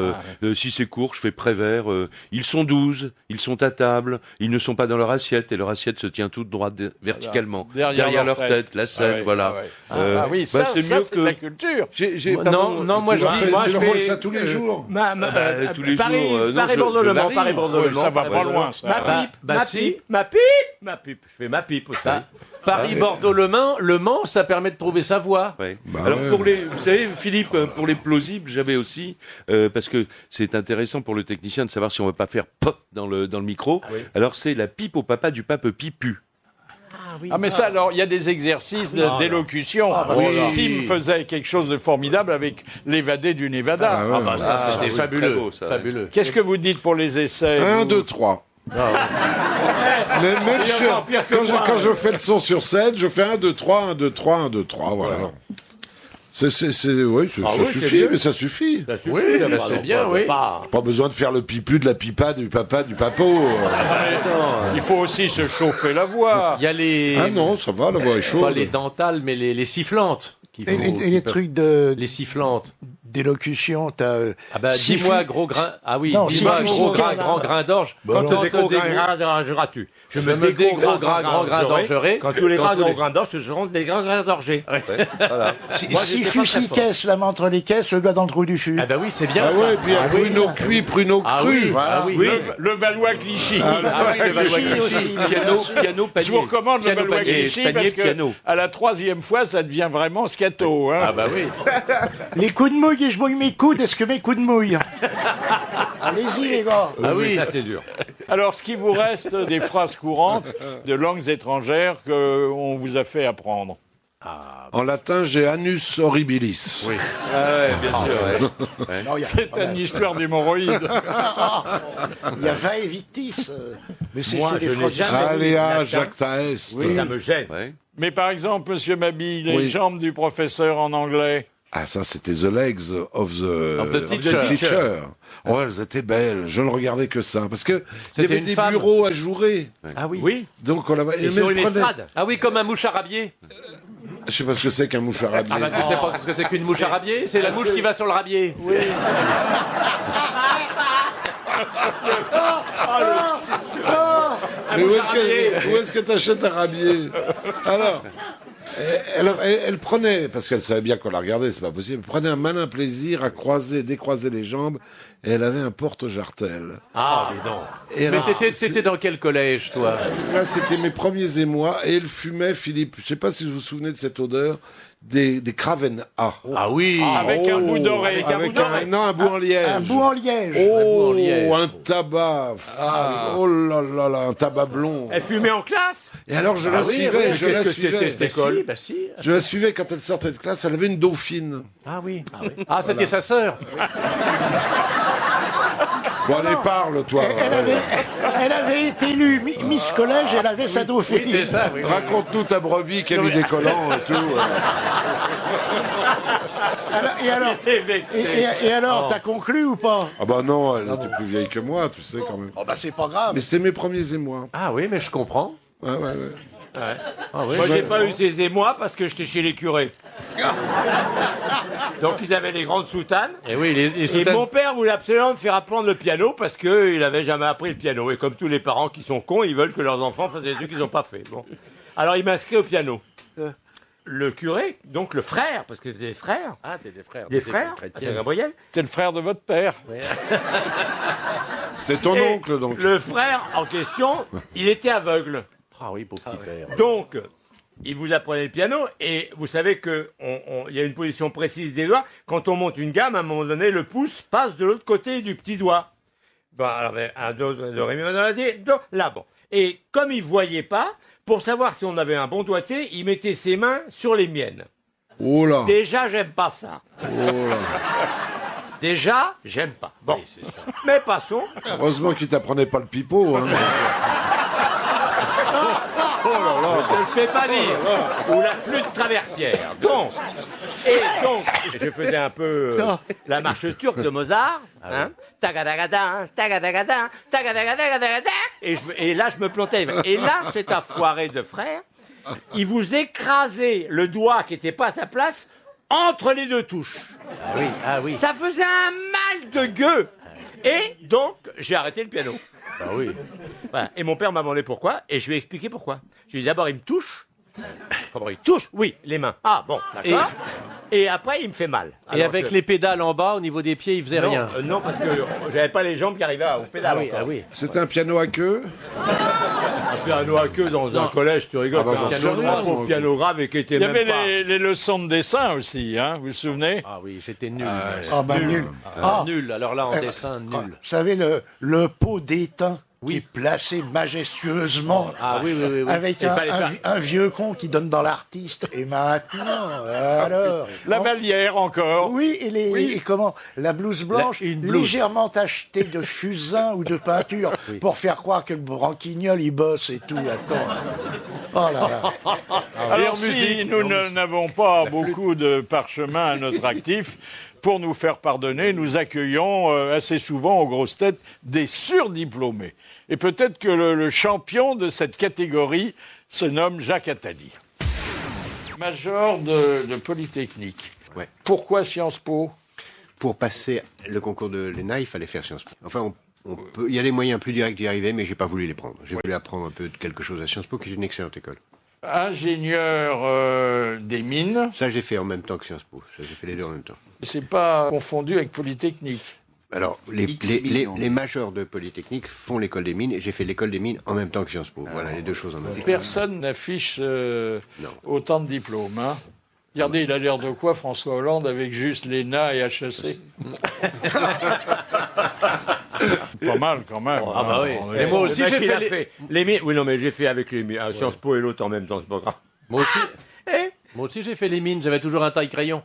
si c'est court, je fais Prévert. Ils sont 12, ils sont à table, ils ne sont pas dans leur assiette, et leur assiette se tient toute droite verticalement. Derrière leur tête, la scène, Ah ouais, voilà. ah ouais. Ah oui, ça, c'est ça, mieux c'est que... de la culture. Non, moi je dis... Tu vois ça tous les jours. tous les jours, non, Paris je Bourdonnement, varie. Paris Bourdonnement. Ouais, ça va pas loin, ça. Ma si. pipe, ma pipe. Je fais ma pipe aussi. Paris-Bordeaux-Le Mans, ça permet de trouver sa voix. Ouais. Bah Alors ouais. pour les, vous savez, Philippe, pour les plausibles, j'avais aussi parce que c'est intéressant pour le technicien de savoir si on va pas faire pop dans le micro. Alors c'est la pipe au papa du pape Pipu. Ah mais ça, alors, il y a des exercices d'élocution. Sim faisait quelque chose de formidable avec l'évadé du Nevada. Ah bah ça, c'était oui, fabuleux. très beau, ça, ouais. Fabuleux. Qu'est-ce que vous dites pour les essais? 1, vous 2, 3. Mais même quand je fais le son sur scène, je fais 1, 2, 3, 1, 2, 3, 1, 2, 3, voilà. Oui, ça suffit, mais ça suffit. Ça suffit, Oui, là, bah, pardon, c'est bien, pas- oui. pas- Pas besoin de faire le pipu de la pipa, du papa, du papo. Il faut aussi se chauffer la voix. Il y a les... Ah non, ça va, la voix est Pas chaude. les dentales, mais les sifflantes. Et les trucs de Les sifflantes. d'élocution, t'as... Ah bah, Sifu- dis-moi gros grain... Ah oui, Non, dis-moi Sifu, gros Sifu, grain, Sifu. grand grain d'orge. Quand Quand des gros des grains d'orgeras-tu. Je me dégros grand grain d'orgerai. Quand tous les Quand grains tous les- grains d'orge, ce seront des grands grains d'orgés. Voilà. Moi, Si j'étais fût pas très si fort. caisse, la main entre les caisses, le gars dans le trou du fût. Ah bah oui, c'est bien Ah ça. ouais, et puis il y a pruneau cuit, pruneau Ah cru. oui, Voilà. ah oui. Le Valois-Clichy. Ah oui, le Valois Clichy Clichy. aussi. Piano, panier. Je vous recommande le Piano, Valois panier, Clichy panier, parce que piano. à la 3e fois, ça devient vraiment scato. Hein. Ah bah oui. Les coups de mouille, et je mouille mes coudes, est-ce que mes coups de mouille? Allez-y, les gars. Ah oui. Ça, c'est dur. Alors, ce qui vous reste des phrases courantes de langues étrangères qu'on vous a fait apprendre. En latin, j'ai anus horribilis. Oui. Ah ouais, bien sûr. Ouais. Non, il y a- C'est une histoire d'hémorroïdes. il y a Va et Victis. Mais c'est Moi, des je n'ai phrases- jamais- Aléa jacta est. Oui. Ça me gêne. Ouais. Mais par exemple, Monsieur Mabille, les Oui. jambes du professeur en anglais. Ah, ça, c'était The Legs of the teacher. Oh, elles étaient belles. Je ne regardais que ça. Parce que il y C'était avait une des femme. bureaux ajourés. Ah oui. Oui. Donc, on la Et sur une estrade. Ah oui, comme un mouche arabier. Je sais pas ce que c'est qu'un mouche arabier. Ah bah tu sais pas ce que c'est qu'une mouche arabier? C'est la mouche qui va sur le rabier. Oui. Mais où est-ce que t'achètes un rabier? Alors, Elle prenait, parce qu'elle savait bien qu'on la regardait, c'est pas possible, elle prenait un malin plaisir à décroiser les jambes, et elle avait un porte-jartel. Ah, dis donc. Et Mais alors, t'étais dans quel collège, toi? Là, c'était mes premiers émois, et elle fumait, Philippe, je sais pas si vous vous souvenez de cette odeur, des Craven A. Ah oui. Avec un bout d'oreille. Non, un bout en liège. Un bout en liège. Oh, un tabac. Oh là là là, un tabac blond. Elle fumait en classe? Et alors, je la suivais, je la suivais. Bah si. Je la suivais quand elle sortait de classe, elle avait une dauphine. Ah oui. Ah, c'était sa sœur. Bon, allez, parle, toi. Elle avait été élue Miss Collège, elle avait sa dauphine. Oui, c'est ça, oui. Raconte-nous ta brebis qui a mis des collants et tout. Et alors, t'as conclu ou pas? Ah bah non, elle était plus vieille que moi, tu sais, quand même. Oh bah c'est pas grave. Mais c'était mes premiers émois. Ah oui, mais je comprends. Ouais. Ah oui. Moi, j'ai pas eu ces émois parce que j'étais chez les curés. Donc, ils avaient des grandes soutanes. Et oui, les Et soutanes. mon père voulait absolument me faire apprendre le piano parce qu'il avait jamais appris le piano. Et comme tous les parents qui sont cons, ils veulent que leurs enfants fassent des trucs qu'ils n'ont pas fait. Bon. Alors, il m'a inscrit au piano. Le curé, donc le frère, parce que c'était des frères. Ah, t'es des frères. Des frères, c'est Gabriel. C'est le frère de votre père. C'est ton Et oncle, donc. Le frère en question, il était aveugle. Ah oui, beau petit père. Donc, il vous apprenait le piano et vous savez que il y a une position précise des doigts. Quand on monte une gamme, à un moment donné, le pouce passe de l'autre côté du petit doigt. Bon, alors, un, deux, ré, mi, fa, sol, la, si, do, là, bon. Et comme il voyait pas, pour savoir si on avait un bon doigté, il mettait ses mains sur les miennes. Oh là. Déjà, j'aime pas ça. Oh là. Déjà, j'aime pas. Bon, c'est ça. Mais passons. Heureusement qu'il t'apprenait pas le pipeau. Hein. Oh là là, je ne le fais pas dire. Ou la flûte traversière. Donc, je faisais un peu la marche turque de Mozart. Hein, tagadagada, tagadagada, tagadagada, et là, je me plantais. Et là, c'est un foiré de frère. Il vous écrasait le doigt qui n'était pas à sa place entre les deux touches. Ah oui. Ça faisait un mal de gueux. Et donc, j'ai arrêté le piano. Ah oui. Voilà. Et mon père m'a demandé pourquoi, et je lui ai expliqué pourquoi. Je lui ai dit d'abord, il me touche. Comment il touche? Oui, les mains. Ah bon, d'accord. Et après, il me fait mal. Et avec les pédales en bas, au niveau des pieds, il faisait rien. Non, parce que j'avais pas les jambes qui arrivaient aux pédales. Ah oui. C'était un piano à queue. Un piano à queue dans un collège, tu rigoles. Ah bah, un j'en sais rien, pauvre moi. piano grave et qui était Il y même avait pas... les leçons de dessin aussi, hein, vous vous souvenez? Ah oui, j'étais nul. Ah bah nul. Ah, Nul. Alors là, en dessin, vous nul. savez, le pot d'étain qui est placé majestueusement Ah oui. avec Il fallait faire- un vieux con qui donne dans l'artiste. Et maintenant, alors... La Vallière encore. Oui, et comment la blouse blanche, Une blouse. légèrement tachetée de fusain ou de peinture, pour faire croire que le branquignol, il bosse et tout. Attends. Oh là là. Alors si nous n'avons pas beaucoup de parchemins à notre actif, pour nous faire pardonner, nous accueillons assez souvent aux grosses têtes des surdiplômés. Et peut-être que le champion de cette catégorie se nomme Jacques Attali. Major de Polytechnique. Ouais. Pourquoi Sciences Po? Pour passer le concours de l'ENA, il fallait faire Sciences Po. Enfin, il y a des moyens plus directs d'y arriver, mais j'ai pas voulu les prendre. J'ai voulu apprendre un peu de quelque chose à Sciences Po, qui est une excellente école. Ingénieur des mines. Ça, j'ai fait en même temps que Sciences Po. Ça, j'ai fait les deux en même temps. C'est pas confondu avec Polytechnique. Alors, les majors de Polytechnique font l'école des mines, et j'ai fait l'école des mines en même temps que Sciences Po. Voilà, les deux choses en même temps. Personne n'affiche autant de diplômes. Hein. Regardez, il a l'air de quoi, François Hollande, avec juste l'ENA et HEC? Pas mal, quand même. Ah bah oui. Et moi aussi, j'ai fait les mines. Oui, non, mais j'ai fait avec les mines. Sciences Po et l'autre en même temps, c'est pas grave. Moi aussi, j'ai fait les mines. J'avais toujours un taille-crayon.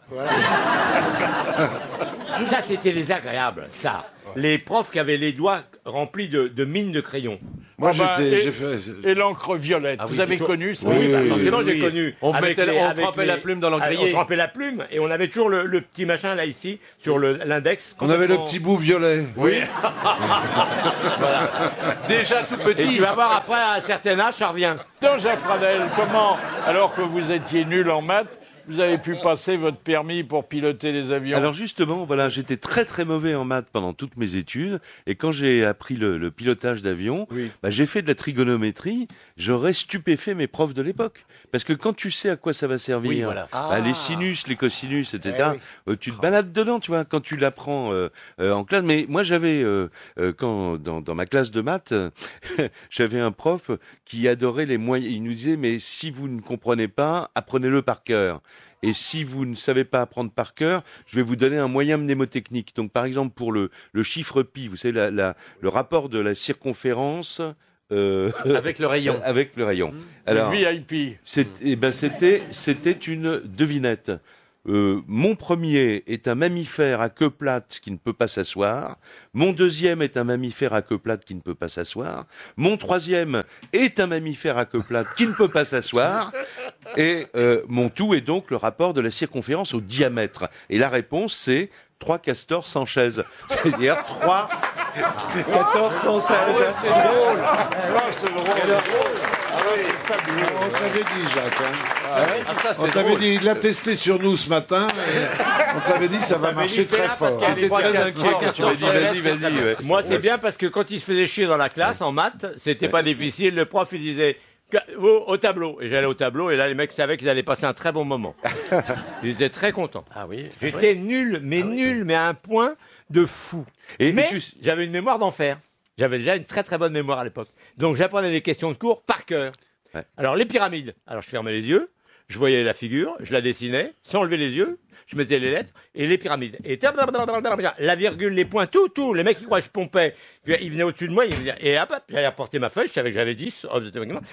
Ça, c'était désagréable, ça. Les profs qui avaient les doigts remplis de mines de crayons. Moi, et, j'ai fait... et l'encre violette. Ah oui, vous avez connu ça? Oui, forcément, j'ai connu. On Avec trempait la plume dans On l'encrier. trempait la plume et on avait toujours le petit machin là ici sur l'index. On avait le petit bout violet. Oui. Déjà tout Et petit. tu vas voir après à un certain âge, ça revient. Donc, Jacques Pradel, comment, alors que vous étiez nul en maths, vous avez pu passer votre permis pour piloter les avions? Alors justement, voilà, j'étais très très mauvais en maths pendant toutes mes études, et quand j'ai appris le pilotage d'avion, bah, j'ai fait de la trigonométrie. J'aurais stupéfait mes profs de l'époque, parce que quand tu sais à quoi ça va servir, bah, les sinus, les cosinus, etc., tu te balades dedans, tu vois, quand tu l'apprends en classe. Mais moi, j'avais quand dans ma classe de maths, j'avais un prof qui adorait les moyens. Il nous disait, mais si vous ne comprenez pas, apprenez-le par cœur. Et si vous ne savez pas apprendre par cœur, je vais vous donner un moyen mnémotechnique. Donc, par exemple, pour le chiffre pi, vous savez, le rapport de la circonférence... avec le rayon. Avec le rayon. Alors, le VIP. C'était une devinette. Mon premier est un mammifère à queue plate qui ne peut pas s'asseoir. Mon deuxième est un mammifère à queue plate qui ne peut pas s'asseoir. Mon troisième est un mammifère à queue plate qui ne peut pas s'asseoir. Et mon tout est donc le rapport de la circonférence au diamètre. Et la réponse, c'est 3 castors sans chaise. C'est-à-dire 3 14 sans chaise. C'est drôle. C'est drôle. On t'avait dit, Jacques. On t'avait dit, il l'a testé sur nous ce matin, et on t'avait dit ça va marcher très fort. J'étais très inquiet. Vas-y. Moi, c'est bien parce que quand il se faisait chier dans la classe, en maths, c'était pas difficile. Le prof, il disait... Au tableau. Et j'allais au tableau, et là, les mecs savaient qu'ils allaient passer un très bon moment. Ils étaient très contents. Ah oui. J'étais nul, mais à un point de fou. Mais j'avais une mémoire d'enfer. J'avais déjà une très très bonne mémoire à l'époque. Donc j'apprenais les questions de cours par cœur. Ouais. Alors les pyramides. Alors je fermais les yeux, je voyais la figure, je la dessinais, sans lever les yeux. Je mettais les lettres et les pyramides. Et la virgule, les points, tout. Les mecs, ils croient que je pompais. Puis, ils venaient au-dessus de moi, ils me disaient, et hop, j'allais apporter ma feuille, je savais que j'avais 10.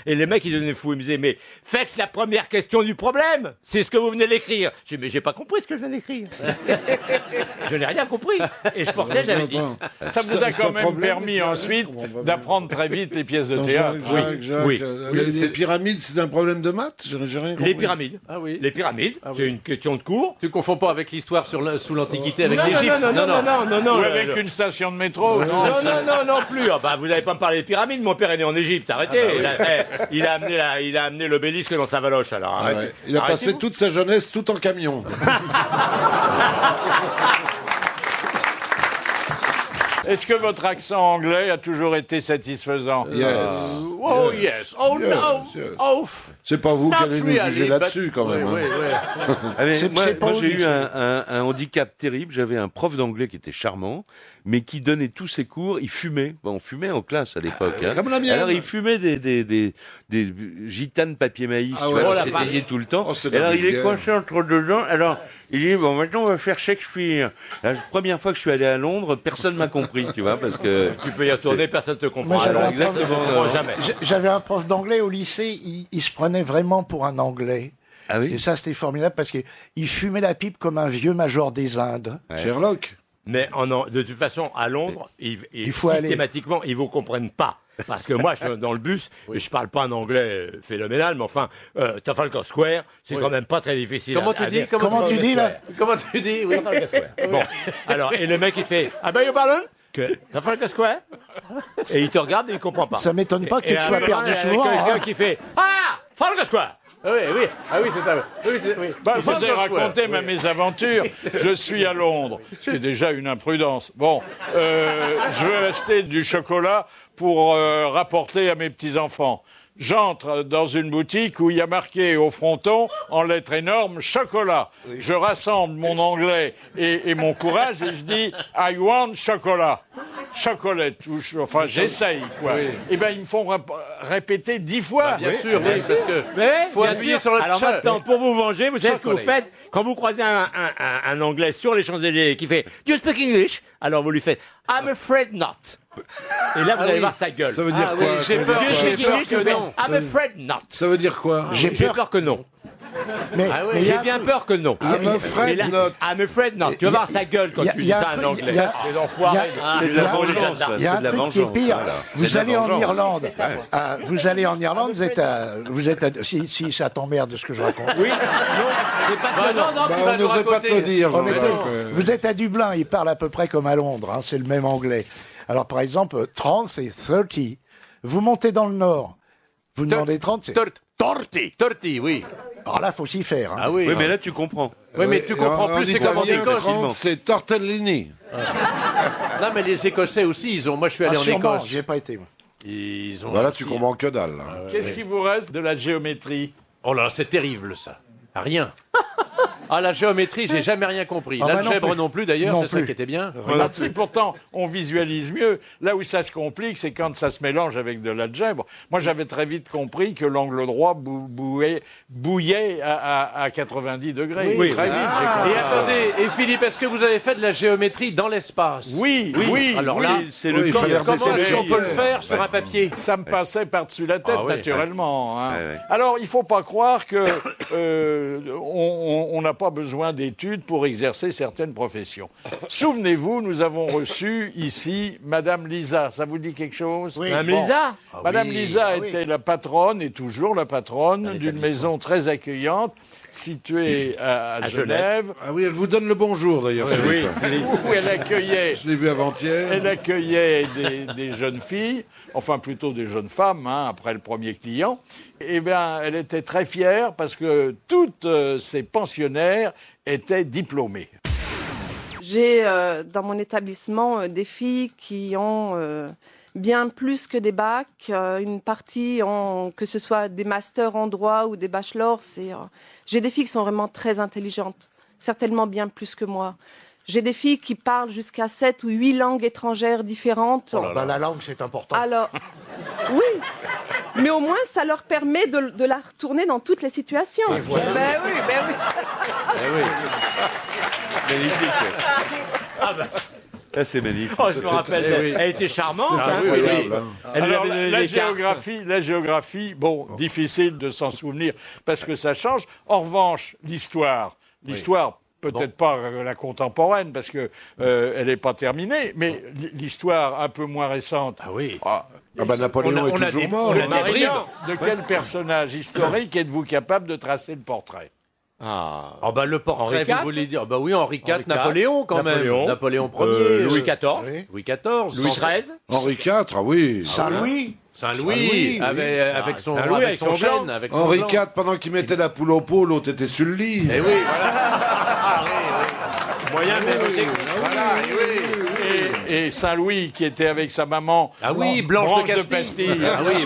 Et les mecs, ils devenaient fous. Ils me disaient, mais faites la première question du problème. C'est ce que vous venez d'écrire. Je dis, mais j'ai pas compris ce que je viens d'écrire. Je n'ai rien compris. Et je portais, j'avais 10. Ça vous a quand même permis ensuite d'apprendre très vite les pièces de théâtre. Oui. Les pyramides, c'est un problème de maths? J'ai rien compris. Les pyramides. Ah oui. Les pyramides, c'est une question de cours. Tu confonds pas avec l'histoire sous l'Antiquité avec l'Égypte. Non. Ou avec une station de métro. Non plus. Ah, bah, vous n'avez pas me parler des pyramides. Mon père est né en Égypte. Arrêtez. Il a amené l'obélisque dans sa valoche. Alors arrêtez. Il a passé toute sa jeunesse tout en camion. Est-ce que votre accent anglais a toujours été satisfaisant? Yes. Oh yes. Oh yes. no. Yes. Oh. C'est pas vous qui allez nous really, juger là-dessus, quand même. Oui. Moi, j'ai eu un handicap terrible. J'avais un prof d'anglais qui était charmant, mais qui donnait tous ses cours. Il fumait. Bon, on fumait en classe à l'époque. Comme la mienne. Alors, il fumait des gitanes papier maïs. tu vois, s'étayait tout le temps. Et alors, il est coincé entre deux dents. Alors, il dit, bon, maintenant, on va faire Shakespeare. La première fois que je suis allé à Londres, personne m'a compris, tu vois, parce que... Tu peux y retourner, personne te comprend. Exactement. Jamais. J'avais un prof d'anglais au lycée, il se prenait vraiment pour un anglais. Ah oui? Et ça, c'était formidable parce qu'il fumait la pipe comme un vieux major des Indes. Ouais. Sherlock. Mais de toute façon, à Londres, il faut systématiquement, ils vous comprennent pas. Parce que moi, je suis dans le bus, et je parle pas un anglais phénoménal, mais enfin, Trafalgar Square, c'est quand même pas très difficile. Comment tu dis là? Comment tu dis? Oui. Trafalgar Square. Bon. Alors, et le mec, il fait, ah ben, you pardon? Que Trafalgar Square? Et il te regarde et il comprend pas. Ça m'étonne pas que tu sois perdu souvent. Il y a quelqu'un qui fait, ah! Trafalgar Square! Oui, c'est ça. Oui. Je vous ai raconté ma mésaventure. Je suis à Londres, ce qui est déjà une imprudence. Bon, je veux acheter du chocolat pour rapporter à mes petits-enfants. J'entre dans une boutique où il y a marqué au fronton, en lettres énormes, chocolat. Je rassemble mon anglais et mon courage et je dis « I want chocolat ». Chocolate, enfin j'essaye quoi. Oui. Et ben ils me font répéter 10 fois. Bien sûr, parce que faut appuyer sur le Alors maintenant, pour vous venger, vous savez ce que vous faites quand vous croisez un Anglais sur les Champs-Élysées qui fait « Do you speak English ?» Alors vous lui faites « I'm afraid not ». Et là, vous allez voir sa gueule. Ça veut dire quoi? J'ai peur que non. I'm afraid not. Ça veut dire quoi? J'ai peur que non. Mais j'ai bien peur que non. I'm afraid not. I'm afraid not. Tu vas voir sa gueule quand tu dis ça en anglais. C'est l'enfoiré. C'est de la vengeance. Il y a un truc qui est pire. Vous allez en Irlande. Vous allez en Irlande, vous êtes si ça t'emmerde de ce que je raconte. Oui. Non, c'est pas que non. On n'osait pas te le dire. Vous êtes à Dublin, ils parlent à peu près comme à Londres. C'est le même anglais. Alors par exemple, 30 c'est 30. Vous montez dans le nord. Vous demandez 30, c'est torti. Torti, oui. Alors là, faut s'y faire. Hein. Ah oui. Oui, mais là, tu comprends. Oui, mais tu comprends plus, c'est comme en Écosse. 30, c'est tortellini. Non, mais les Écossais aussi, ils ont. Moi, je suis allé en Sûrement, Écosse. j'y ai pas été. Moi. Ils ont. Voilà, aussi- tu comprends que dalle. Là. Qu'est-ce qui vous reste de la géométrie? Oh là, c'est terrible ça. Rien. Ah, la géométrie, j'ai jamais rien compris. Ah bah L'algèbre non plus, d'ailleurs, Non c'est ça plus. qui était bien. Ah, si, pourtant, on visualise mieux. Là où ça se complique, c'est quand ça se mélange avec de l'algèbre. Moi, j'avais très vite compris que l'angle droit bouillait à 90 degrés. Oui. Très vite, j'ai compris. Et attendez, et Philippe, est-ce que vous avez fait de la géométrie dans l'espace? Oui. Alors oui. là, c'est Oui, le il corps. fallait comment redescendre est-ce qu'on les peut le pieds. faire sur un papier? Ça me passait par-dessus la tête, Ah ouais. naturellement. Hein. Ouais, ouais. Alors, il faut pas croire que on n'a pas besoin d'études pour exercer certaines professions. Souvenez-vous, nous avons reçu ici Madame Lisa. Ça vous dit quelque chose? Oui. Madame Bon. Lisa Madame oui. Lisa Ah oui. était la patronne, et toujours la patronne, d'une maison très accueillante située à Genève, Ah oui, elle vous donne le bonjour d'ailleurs. Philippe. où elle accueillait Je l'ai vu avant-hier. Elle accueillait des jeunes filles, enfin plutôt des jeunes femmes, hein, après le premier client. Eh bien, elle était très fière parce que toutes ses pensionnaires étaient diplômées. J'ai dans mon établissement des filles qui ont bien plus que des bacs. Une partie ont, que ce soit des masters en droit ou des bachelors. J'ai des filles qui sont vraiment très intelligentes, certainement bien plus que moi. J'ai des filles qui parlent jusqu'à 7 ou 8 langues étrangères différentes. Bah, la langue, c'est important. Alors, oui, mais au moins ça leur permet de la retourner dans toutes les situations. voilà. Ben oui, ben oui. Magnifique. Ah, c'est magnifique. Oh, je me rappelle, elle était charmante. Ah, hein. oui, oui. Incroyable, hein. Elle lui Alors, avait donné la des cartes. géographie, bon, difficile de s'en souvenir parce que ça change. En revanche, l'histoire, peut-être pas la contemporaine parce que elle n'est pas terminée, mais l'histoire un peu moins récente. Ah oui. Ah, Ah bah Napoléon est toujours mort. on a hein. des bribes. de quel personnage historique êtes-vous capable de tracer le portrait? Ah. Ah bah le portrait, Henri vous IV? voulez dire? Bah oui, Henri IV, Henri IV, Napoléon quand Napoléon. même. Napoléon Ier. Louis XIV. Louis XIV. Louis XIII. Henri IV, ah oui. Saint-Louis. Saint-Louis, avec son, Saint-Louis avec son avec son chêne, blanc. avec son Henri blanc. IV, pendant qu'il mettait la poule au pot, l'autre était sur le lit. Eh oui, voilà. Moyen mémotechnique. Voilà, et Saint-Louis qui était avec sa maman. Ah oui, Blanche de Castille. Ah oui.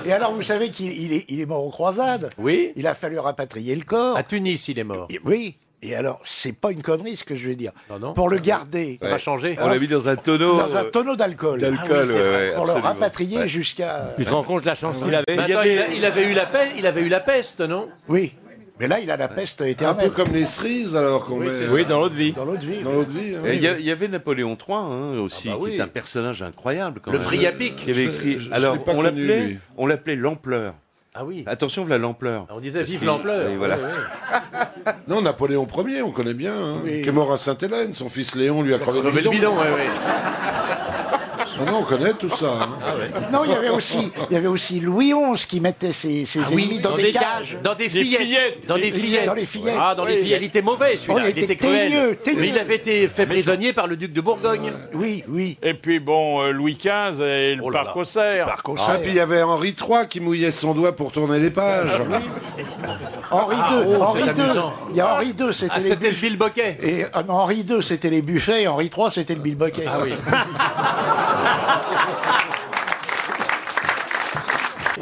Et alors, vous savez qu'il est mort aux croisades. Oui. Il a fallu rapatrier le corps. À Tunis, il est mort. Oui. Et alors, c'est pas une connerie ce que je vais dire. Non, non. Pour le garder. Ça va changer. On l'a mis dans un tonneau. Dans un tonneau d'alcool. D'alcool, Ah oui, c'est ouais, vrai. ouais, Pour le absolument. rapatrier Ouais. jusqu'à. Tu te rends compte la chance qu'il Mais avait attends, il avait eu la peste, il avait eu la peste, non? Oui. Mais là, il a la peste Un éternelle. peu comme les cerises alors qu'on met Oui, dans l'autre vie. Dans l'autre vie. dans l'autre vie. hein. Et Il y avait Napoléon III hein, aussi, Ah bah oui. qui est un personnage incroyable. Quand Le même. Priapic. Qui avait écrit. Je Alors, l'ai pas on connu, l'appelait, lui. on l'appelait l'ampleur. Ah oui. Attention, voilà l'ampleur. On disait Parce vive qu'il- l'ampleur. Oui, voilà. Ouais, ouais. Non, Napoléon Ier, on connaît bien. Hein, Oui. Qui est mort à Sainte-Hélène. Son fils Léon lui a crevé le Crever le bidon. bidon, ouais, ouais. Non, on connaît tout ça. hein. Non, il y avait aussi Louis XI qui mettait ses ennemis dans des cages. Dans des Des fillettes. fillettes. Dans des fillettes. Dans les fillettes. Ah, dans les Oui. fillettes. Il était mauvais, celui-là. Oh, Il était cruel. teigneux. Mais il avait été fait prisonnier par le duc de Bourgogne. Oui, oui. Et puis bon, Louis XV et le Oh là parc là. aux cerfs. Par contre, Ah, puis il y avait Henri III qui mouillait son doigt pour tourner les pages. Henri II. oh, Henri c'est II. amusant. Il y a Henri II, c'était Ah, les c'était le buffets. Bilboquet. Et non, Henri II, c'était les buffets. Henri III, c'était le bilboquet. Ah oui.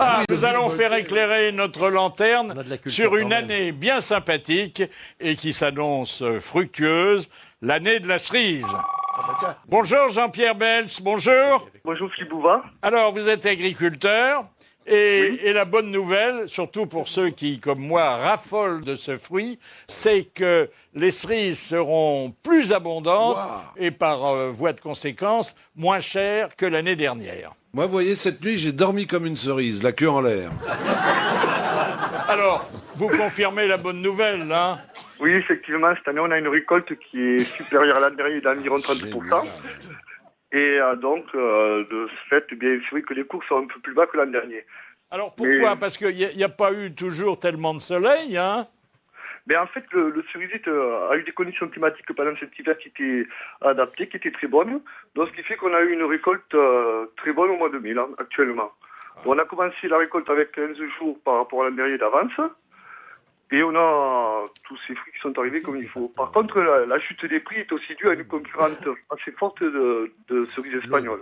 Ah, nous allons faire éclairer notre lanterne On a de la culture sur une quand même. année bien sympathique et qui s'annonce fructueuse, l'année de la cerise. Bonjour Jean-Pierre Bels, bonjour. Bonjour Philippe Bouvard. Alors, vous êtes agriculteur et la bonne nouvelle, surtout pour ceux qui, comme moi, raffolent de ce fruit, c'est que les cerises seront plus abondantes et par voie de conséquence, moins chères que l'année dernière. Moi, vous voyez, cette nuit, j'ai dormi comme une cerise, la queue en l'air. Alors, vous confirmez la bonne nouvelle, hein? Oui, effectivement, cette année, on a une récolte qui est supérieure à l'an dernier d'environ 30%. Et donc, de ce fait, bien, c'est vrai que les cours sont un peu plus bas que l'an dernier. Alors, pourquoi? Parce qu'il n'y a pas eu toujours tellement de soleil, hein? Mais en fait, le cerisier a eu des conditions climatiques pendant cet hiver qui étaient adaptées, qui étaient très bonnes. Donc, ce qui fait qu'on a eu une récolte très bonne au mois de mai, là, actuellement. On a commencé la récolte avec 15 jours par rapport à l'an dernier d'avance. Et on a tous ces fruits qui sont arrivés comme il faut. Par contre, la chute des prix est aussi due à une concurrence assez forte de cerises espagnoles.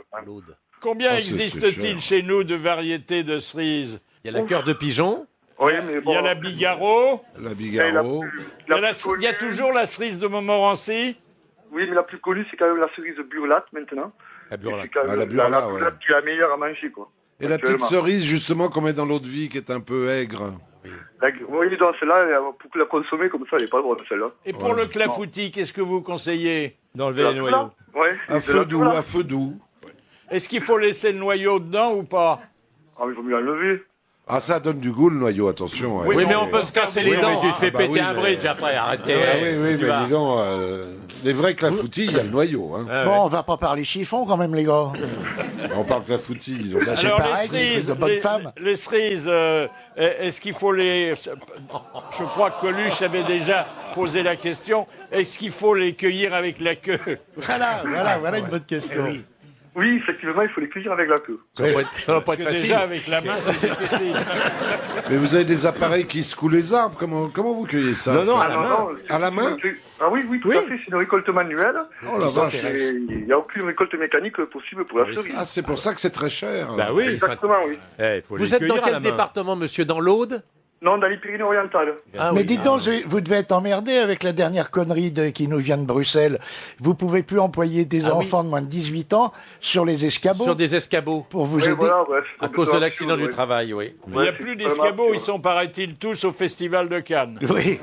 Combien existe-t-il chez nous de variétés de cerises? Il y a la cœur de pigeon. Oui, mais bon, il y a la Bigaro. La Bigaro. Il y a toujours la cerise de Montmorency. Oui, mais la plus connue, c'est quand même la cerise Burlate maintenant. La Burlate. C'est quand même la la Burlate, Burlate qui est la meilleure à manger, quoi. Et la petite cerise, justement, qu'on met dans l'eau de vie, qui est un peu aigre. Oui, donc celle-là, pour la consommer comme ça, elle n'est pas bonne, celle-là. Et pour le clafoutis, qu'est-ce que vous conseillez? D'enlever les noyaux. Ouais. À feu doux, à feu doux. Est-ce qu'il faut laisser le noyau dedans ou pas? Ah, il vaut mieux enlever. Ah, ça donne du goût, le noyau, attention. Oui, mais on peut se casser les dents. Tu te fais péter un bridge après, arrêtez. Oui, mais dis donc, les vrais clafoutis, il y a le noyau. Hein. Bon, on va pas parler chiffon quand même, les gars. On parle clafoutis. Donc. Bah, c'est Alors, pareil, les cerises, est-ce qu'il faut les... Je crois que Coluche avait déjà posé la question. Est-ce qu'il faut les cueillir avec la queue? Voilà une bonne question. Oui, effectivement, il faut les cueillir avec la queue. Ça va pas être facile. Déjà, avec la main, c'est difficile. Mais vous avez des appareils qui secouent les arbres. Comment vous cueillez ça? Non, à la main. À la main? Ah oui, tout à fait, c'est une récolte manuelle. Oh la vache. Il n'y a aucune récolte mécanique possible pour la cerise. Ah, c'est pour ça que c'est très cher. Bah oui. Exactement, oui. Vous êtes dans quel département, monsieur? Dans l'Aude? Non, dans les Pyrénées-Orientales. Mais dites donc, vous devez être emmerdé avec la dernière connerie qui nous vient de Bruxelles. Vous pouvez plus employer des enfants de moins de 18 ans sur les escabeaux. Sur des escabeaux. Pour vous aider. Voilà, À cause de l'accident du travail, oui. Il n'y a plus d'escabeaux, ils sont, paraît-il, tous au Festival de Cannes. Oui.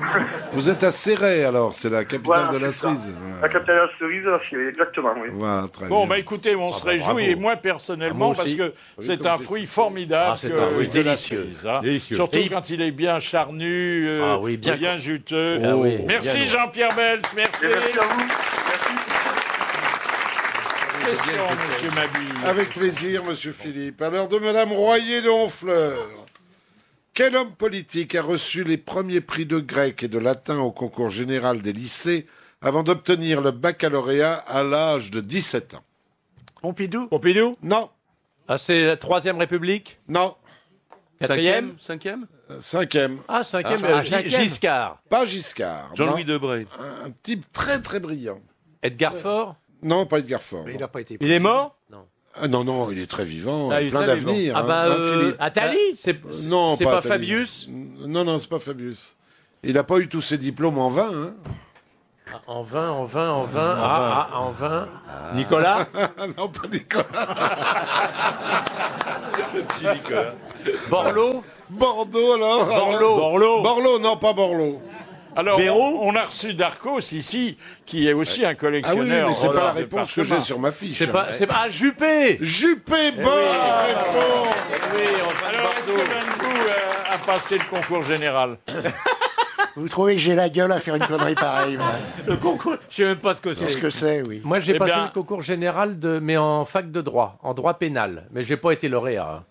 Vous êtes à Céret, alors. C'est la capitale de la cerise. La capitale de la cerise, exactement, oui. Voilà, très Bon, bien. bah écoutez, on se réjouit, et moi personnellement, parce que c'est un fruit formidable. C'est un fruit de la délicieux. cerise, hein. Délicieux. Surtout quand il est bien charnu, bien juteux. Merci Jean-Pierre Bels, merci. Merci à vous. Merci. Question, monsieur Mabille. Avec plaisir, monsieur Philippe. Alors, de madame Royer de Honfleur. Quel homme politique a reçu les premiers prix de grec et de latin au concours général des lycées avant d'obtenir le baccalauréat à l'âge de 17 ans? Pompidou? Non. Ah, c'est la Troisième République? Non. Quatrième? Cinquième? Cinquième. Ah, cinquième, cinquième. Giscard. Pas Giscard. Jean-Louis non. Debré. Un type très très brillant. Edgar Faure? Non, pas Edgar Faure. Mais il n'a pas été. Il est mort? Ah, non, il est très vivant, Ah, il est plein très d'avenir. Ah bah, Philippe. Attali? Non, c'est pas Attali. Fabius? Non, c'est pas Fabius. Il n'a pas eu tous ses diplômes en vain. Hein. En vin. En vin. Nicolas? Non, pas Nicolas. Le petit Nicolas. Borloo? Bordeaux, alors. Borloo, non, pas Borloo. Alors, on a reçu Darcos ici, qui est aussi un Ah oui, collectionneur. mais c'est pas la de réponse que parchemins. j'ai sur ma fiche. C'est pas... Ah, Juppé! Juppé, bonne réponse. Oui, on va de Alors, est-ce Bordeaux. que l'un de vous a passé le concours général? Vous trouvez que j'ai la gueule à faire une connerie pareille? Moi. Le concours, je sais même pas de quoi Qu'est-ce que c'est, oui. Moi, j'ai Eh passé bien- le concours général, mais en fac de droit, en droit pénal. Mais j'ai pas été lauréat. Hein.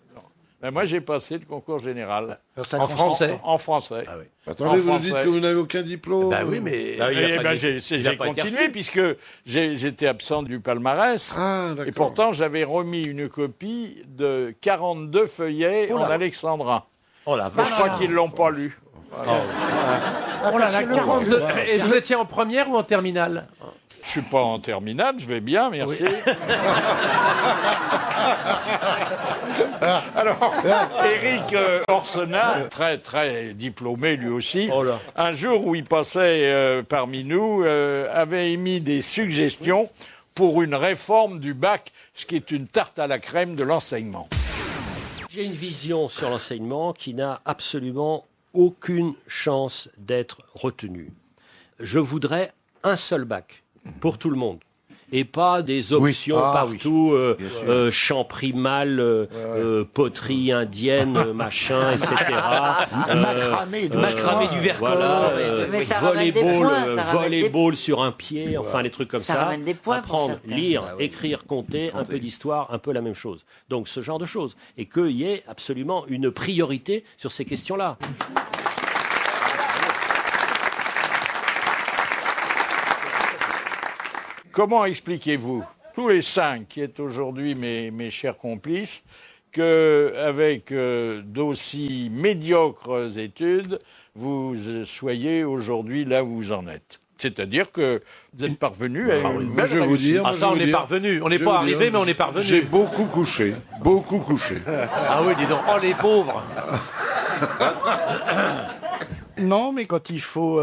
Ben, moi, j'ai passé le concours général. En français. En français. Attendez, vous En nous dites français. que vous n'avez aucun diplôme. Bah oui, mais... Eh ben, j'ai continué puisque j'étais absent du palmarès. Ah, d'accord. Et pourtant, j'avais remis une copie de 42 feuillets en alexandrin. Oh la Mais vache. je crois qu'ils ne l'ont pas lu. Oh là là, 42. Et vous étiez en première ou en terminale? Je suis pas en terminale, je vais bien, merci. Alors, Éric Orsenat, très très diplômé lui aussi, un jour où il passait parmi nous, avait émis des suggestions pour une réforme du bac, ce qui est une tarte à la crème de l'enseignement. J'ai une vision sur l'enseignement qui n'a absolument aucune chance d'être retenue. Je voudrais un seul bac pour tout le monde. Et pas des options partout, chant primal, poterie indienne, machin, etc. Macramé du Vercors, Mais ça ramène des points, ça ramène volleyball sur un pied, enfin les trucs comme Ça ça. ramène des points pour Apprendre, certains. lire, écrire, compter, un peu d'histoire, un peu la même chose. Donc ce genre de choses. Et qu'il y ait absolument une priorité sur ces questions-là. Comment expliquez-vous, tous les 5 qui êtes aujourd'hui mes chers complices, qu'avec d'aussi médiocres études, vous soyez aujourd'hui là où vous en êtes. C'est-à-dire que vous êtes parvenu à une belle je vais vous dire, réussite. Ah ça, on est parvenu. On n'est pas arrivé, mais on est parvenu. J'ai beaucoup couché. Beaucoup couché. Ah oui, dis donc. Oh, les pauvres. Non, mais quand il faut...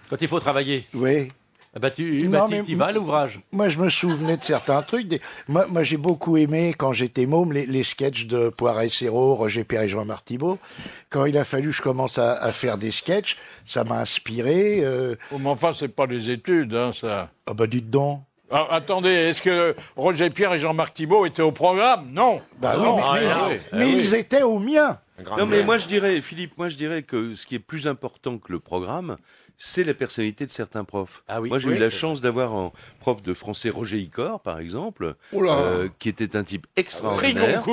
Quand il faut travailler. Oui. Ah bah tu vas à l'ouvrage. Moi, je me souvenais de certains trucs. Moi, j'ai beaucoup aimé, quand j'étais môme, les sketchs de Poiret-Serrault, Roger Père et Jean-Marc Thibault. Quand il a fallu que je commence à faire des sketchs, ça m'a inspiré. Oh, mais enfin, c'est pas des études, hein, ça. Ah bah dites donc. Ah, attendez, est-ce que Roger Pierre et Jean-Marc Thibault étaient au programme? Non. Bah oui, mais ils étaient au mien. Non, mais moi je dirais, Philippe, que ce qui est plus important que le programme, c'est la personnalité de certains profs. Ah oui. Moi j'ai eu la chance d'avoir un prof de français, Roger Icor, par exemple, qui était un type extraordinaire.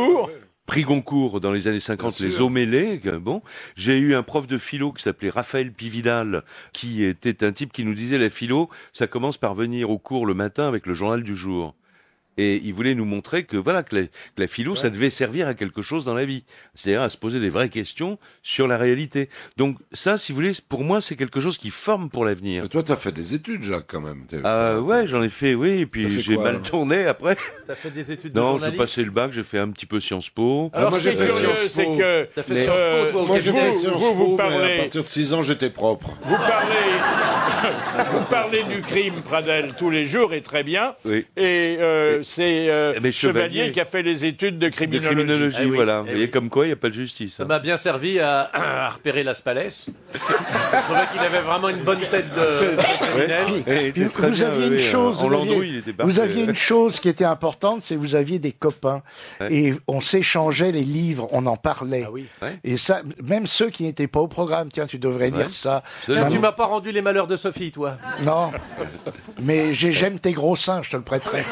Prix Goncourt dans les années 50, les eaux mêlées. Bon, j'ai eu un prof de philo qui s'appelait Raphaël Pividal, qui était un type qui nous disait la philo, ça commence par venir au cours le matin avec le journal du jour. Et il voulait nous montrer que voilà que la philo, ça devait servir à quelque chose dans la vie, c'est-à-dire à se poser des vraies questions sur la réalité. Donc ça, si vous voulez, pour moi, c'est quelque chose qui forme pour l'avenir. Mais toi, t'as fait des études, Jacques, quand même. Ouais, j'en ai fait, oui, et puis j'ai mal tourné après. T'as fait des études de Non, journaliste? j'ai passé le bac, j'ai fait un petit peu Sciences Po. Alors, moi, ce qui est curieux, c'est que... T'as fait Sciences Po, toi, au Moi, j'ai cabinet. fait Sciences vous Po, mais parlez- à partir de 6 ans, j'étais propre. Vous parlez du crime, Pradel, tous les jours, et très bien. Oui. Et c'est mais Chevalier qui a fait les études de De criminologie. criminologie, Ah oui, voilà. eh Vous voyez, oui. comme quoi, il n'y a pas de justice. Ça hein. m'a bien servi à repérer Las Palais. Je trouvais qu'il avait vraiment une bonne tête de criminel. Et il était très Vous bien, aviez une oui, chose, en Landrouille, il était vous parfait. aviez une chose qui était importante, c'est que vous aviez des copains. Ouais. Et on s'échangeait les livres, on en parlait. Ah oui. Ouais. Et ça, même ceux qui n'étaient pas au programme, tiens, tu devrais lire ça. Tiens, tu m'as pas rendu les malheurs de Sophie, toi. Non, mais j'aime tes gros seins, je te le prêterai.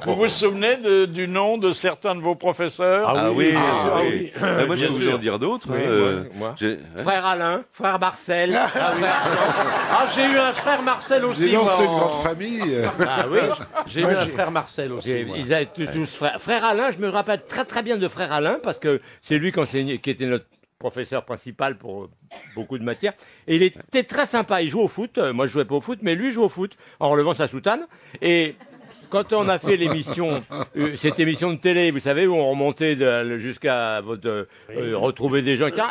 Vous vous souvenez du nom de certains de vos professeurs? Ah oui, Ah oui. oui. Moi, je peux Bien vous sûr. en dire d'autres. Oui, hein, moi. hein. Frère Alain, frère Marcel. Ah, j'ai eu un frère Marcel aussi. Dis donc, moi, c'est une en- grande famille. Ah oui, j'ai eu un frère Marcel aussi. moi. Ils étaient tous frères. Frère Alain, je me rappelle très très bien de frère Alain parce que c'est lui qui était notre professeur principal pour beaucoup de matières. Et il était très sympa. Il jouait au foot. Moi, je jouais pas au foot, mais lui jouait au foot en relevant sa soutane. Et quand on a fait l'émission, cette émission de télé, vous savez, où on remontait jusqu'à votre retrouver des gens, etc.,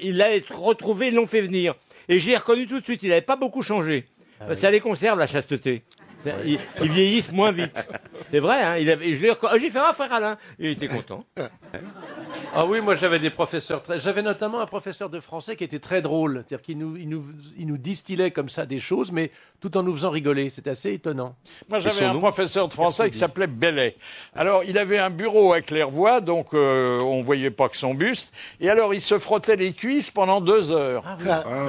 il l'a retrouvé, ils l'ont fait venir. Et j'ai reconnu tout de suite, il n'avait pas beaucoup changé. Ça les conserve, la chasteté. Ils vieillissent moins vite. C'est vrai, hein, j'ai fait un frère Alain. Il était content. Ah oui, moi j'avais des professeurs j'avais notamment un professeur de français qui était très drôle, c'est-à-dire qu'il nous distillait comme ça des choses, mais tout en nous faisant rigoler. C'était assez étonnant. Moi, j'avais un professeur de français qui s'appelait Bellet. Alors, il avait un bureau à Clairvoie, donc on voyait pas que son buste. Et alors, il se frottait les cuisses pendant 2 heures.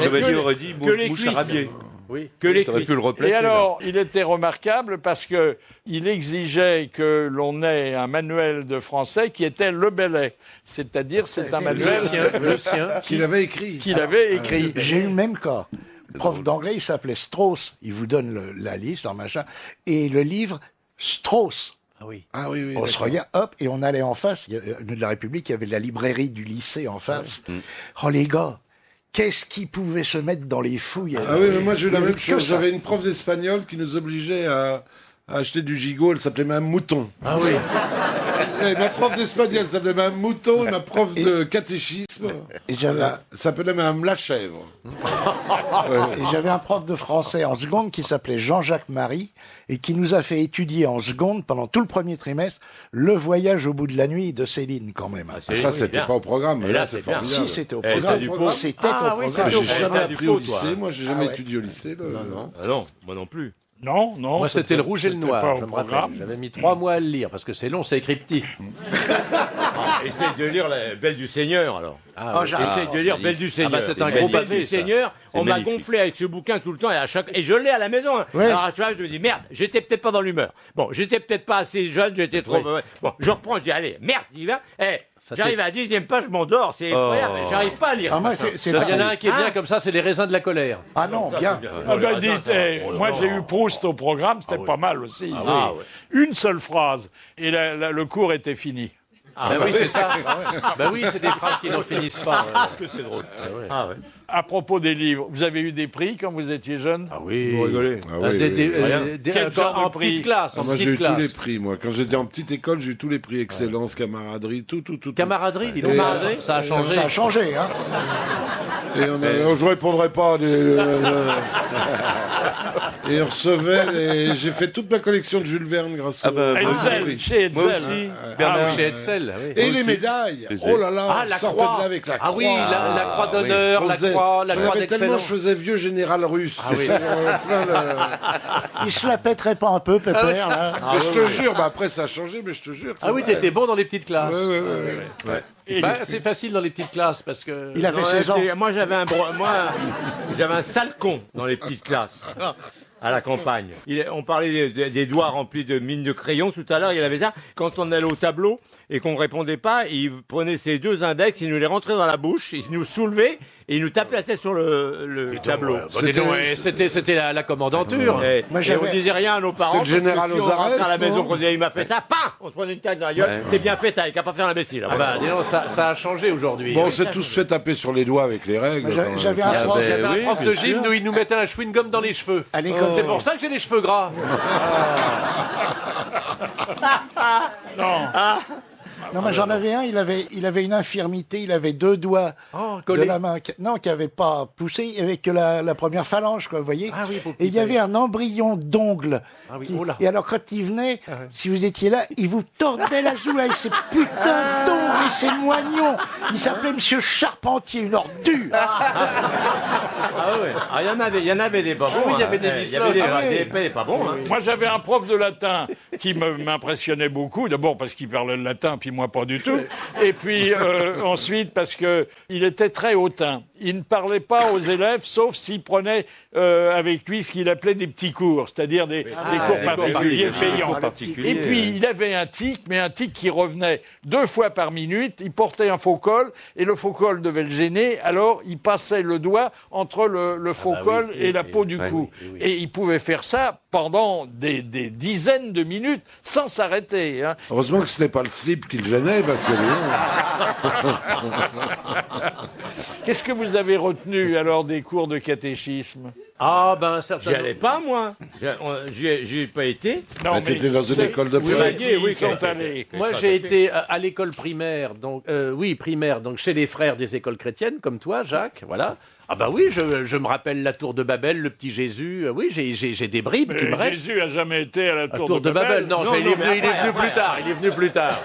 Chevalier aurait dit mouche à rabier. Oui. Que les T'aurais cuisses. pu le replacer. Et alors, il était remarquable parce que il exigeait que l'on ait un manuel de français qui était le Bellet. C'est-à-dire, c'est un manuel Le sien. Qu'il avait écrit. qu'il avait écrit. J'ai eu le même cas. Le prof d'anglais, il s'appelait Strauss. Il vous donne la liste, en machin. Et le livre, Strauss. Ah oui. Ah oui, oui. On se d'accord. regarde, hop, et on allait en face. De la République, il y avait la librairie du lycée en face. Oh les gars, qu'est-ce qu'ils pouvaient se mettre dans les fouilles? Ah oui, mais moi j'ai eu la Il y avait même que chose. ça. J'avais une prof d'espagnol qui nous obligeait à acheter du gigot. Elle s'appelait Mme Mouton. Ah oui. Et ma prof d'espagnol s'appelait Mme Mouton et ma prof de catéchisme Et j'avais s'appelait Mme La Chèvre. et j'avais un prof de français en seconde qui s'appelait Jean-Jacques Marie et qui nous a fait étudier en seconde pendant tout le premier trimestre Le voyage au bout de la nuit de Céline quand même. Ça, c'était pas au programme. Mais là, c'est bien. formidable. Si, c'était au Eh, programme. t'as du pot. C'était Ah au oui, programme. Ah, j'ai T'as jamais du appris pot, au toi. lycée. Moi, j'ai jamais ouais. étudié au lycée. Ah non, moi non plus. Non, non. Moi, c'était le rouge et le c'était noir, pas au je me programme. rappelle. J'avais mis 3 mois à le lire, parce que c'est long, c'est écrit petit. Essaye de lire la Belle du Seigneur, alors. Ah, Essaye de lire Belle du Seigneur. bah, c'est un Belle gros du pavé, ça. Seigneur, on m'a magnifique. gonflé avec ce bouquin tout le temps, et je l'ai à la maison. Hein. Ouais. Alors, tu vois, je me dis, merde, j'étais peut-être pas dans l'humeur. Bon, j'étais peut-être pas assez jeune, j'étais trop... Oui. Bon, je reprends, je dis, allez, merde, j'y vais. Ça J'arrive à la 10e page, je m'endors, c'est effroyable, j'arrive pas à lire. Ah, moi, ce machin. c'est Il y en a pareil. un qui est bien comme ça, c'est les raisins de la colère. Ah non, bien. Ah ben dites, moi j'ai eu Proust au programme, c'était pas mal aussi. Ah Une seule phrase, et le cours était fini. Ah bah oui, c'est ça. Bah oui, c'est des phrases qui n'en finissent pas. que c'est drôle. Ah ouais. À propos des livres, vous avez eu des prix quand vous étiez jeune? Ah oui. Vous rigolez. Ah oui, oui. Quel genre de en prix? petite classe, en Moi, j'ai petite eu tous les classe. prix, moi. Quand j'étais en petite école, j'ai eu tous les prix. Excellence, camaraderie, tout. Camaraderie, dis donc, Et- camaraderie, ça a changé. Ça a changé, hein. Et je répondrai pas. Et on recevait. J'ai fait toute ma collection de Jules Verne grâce Ah bah, au Hetzel, prix. chez Hetzel. Moi aussi. Ah Bernard. oui, chez Hetzel, oui. Et Moi les aussi. médailles. Je les ai. Oh là là, Ah, la sortez croix. de là avec la croix. Ah oui, la croix d'honneur, On la faisait- croix J'en avais tellement, je d'excellence. faisais vieux général russe. Ah oui. Plein Il se la pèterait pas un peu, Pépère, là. Mais je te jure, bah après ça a changé, mais je te jure. Ah oui, t'étais bon dans les petites classes. Ouais. Bah, c'est facile dans les petites classes parce que. Il avait Non, 16 ans. Moi, j'avais un sale con dans les petites classes. À la campagne. On parlait des doigts remplis de mines de crayon tout à l'heure, il avait ça. Quand on allait au tableau et qu'on répondait pas, il prenait ses deux index, il nous les rentrait dans la bouche, il nous soulevait et il nous tapait la tête sur le tableau. C'était la commandanture. Et Moi, on j'avais- disait rien à nos parents. C'était le général parce que si on rentrait Ozarès, à la maison, non qu'on disait, il m'a fait ça, pam! On se prenait une claque dans la gueule. Ouais. C'est bien fait, t'as qu'à pas faire l'imbécile. Ah bah, dis donc, ça a changé aujourd'hui. Bon, on s'est tous fait taper sur les doigts avec les règles. Moi, j'avais un prof. J'avais oui, un prof bien de gym sûr. où il nous mettait un chewing-gum dans les cheveux. À l'école. C'est pour ça que j'ai les cheveux gras. Non, mais j'en avais un, il avait une infirmité, il avait deux doigts de collé. la main, qui n'avait pas poussé, il n'y avait que la première phalange, quoi, vous voyez. Ah oui, pour Et il y avait un embryon d'ongle. Ah oui, qui- oh là. Et alors, quand il venait, Ah ouais. si vous étiez là, il vous tordait la joue avec ces putains d'ongles et ces moignons. Il s'appelait Monsieur Charpentier, une ordure. Ah ouais. Ah, il y en avait des pas bons. oui, il y avait des Il y avait bislottes. Ah des pas bons. Hein. Moi, j'avais un prof de latin qui m'impressionnait beaucoup. D'abord parce qu'il parlait le latin, puis moi pas du tout. Et puis ensuite parce que il était très hautain. Il ne parlait pas aux élèves, sauf s'il prenait avec lui ce qu'il appelait des petits cours, c'est-à-dire des cours particuliers payants. Et puis il avait un tic, mais un tic qui revenait 2 fois par minute. Il portait un faux col et le faux col devait le gêner. Alors il passait le doigt entre le faux col et la peau du cou. Et il pouvait faire ça pendant des dizaines de minutes sans s'arrêter. Hein. Heureusement que ce n'est pas le slip qui le gênait, parce que Qu'est-ce que vous avez retenu alors des cours de catéchisme? Ah ben J'y certainement. allais pas, moi. J'y ai pas été. Non, bah, t'étais dans une école de vous prêtre. avez dit, ils sont allés. Moi, j'ai été à l'école primaire, donc primaire, donc chez les frères des écoles chrétiennes, comme toi, Jacques. Voilà. Ah bah oui, je me rappelle la tour de Babel, le petit Jésus. Oui, j'ai des bribes qui me restent. Jésus a jamais été à la La tour de Babel. Non, Non, il est mais venu plus tard. Il est venu plus tard.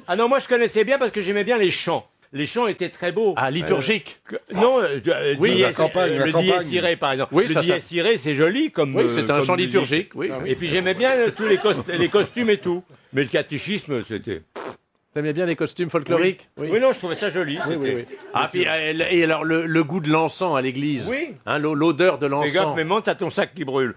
Ah non, moi je connaissais bien parce que j'aimais bien les chants. Les chants étaient très beaux. Ah, liturgique. Non, Oui, dies- la campagne, la le campagne. dies irae, par exemple. Oui, le ça, dies irae, c'est joli comme. Oui, c'est un comme chant musique. liturgique. Oui. Et puis j'aimais bien tous les costumes et tout. Mais le catéchisme, c'était. T'aimais bien les costumes folkloriques? Oui, non, je trouvais ça joli. Oui, oui, c'était- oui. Ah, puis, et alors, le goût de l'encens à l'église. Oui. Hein, l'odeur de Fais gaffe, l'encens. mais monte à ton sac qui brûle.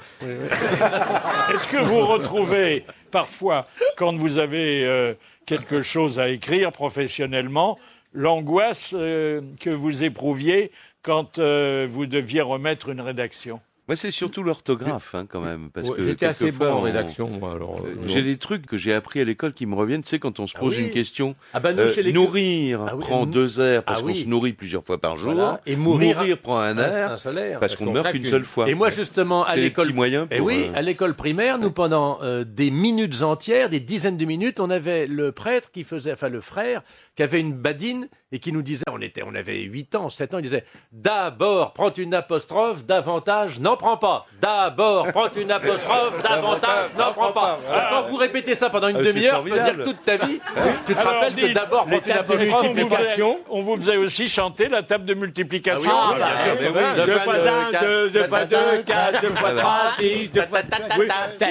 Est-ce que vous retrouvez parfois, quand vous avez quelque chose à écrire professionnellement, l'angoisse que vous éprouviez quand vous deviez remettre une rédaction? Moi, c'est surtout l'orthographe, hein, quand même. Parce Ouais, que j'étais assez quelquefois, bon en rédaction, moi, alors. J'ai des trucs que j'ai appris à l'école qui me reviennent. Tu sais, quand on se pose oui. une question, Ah bah, nous, chez les- nourrir Ah oui, prend 2 airs parce Ah qu'on oui. se nourrit plusieurs fois par jour. Voilà. Et mourir prend un air un solaire. parce qu'on ne meurt crève qu'une qu'une. seule fois. Et moi, justement, à C'est les l'école. petits moyens Eh pour, oui, à l'école primaire, nous, pendant des minutes entières, des dizaines de minutes, on avait le prêtre qui faisait, enfin, le frère, qui avait une badine et qui nous disait, on avait 8 ans, 7 ans, il disait, d'abord, prends une apostrophe, davantage, n'en prends pas. D'abord, prends une apostrophe, davantage, n'en prends pas. Alors, quand vous répétez ça pendant une Ah, c'est demi-heure, je peux dire formidable. toute ta vie, tu te Alors, rappelles que dites, d'abord, prends une apostrophe, On vous faisait aussi chanter la table de multiplication. Ah, bien sûr, mais oui. oui. 2 Deux fois fois deux, 1, 2 fois 2, 4, 2 fois 3, 6, 2 fois... Oui.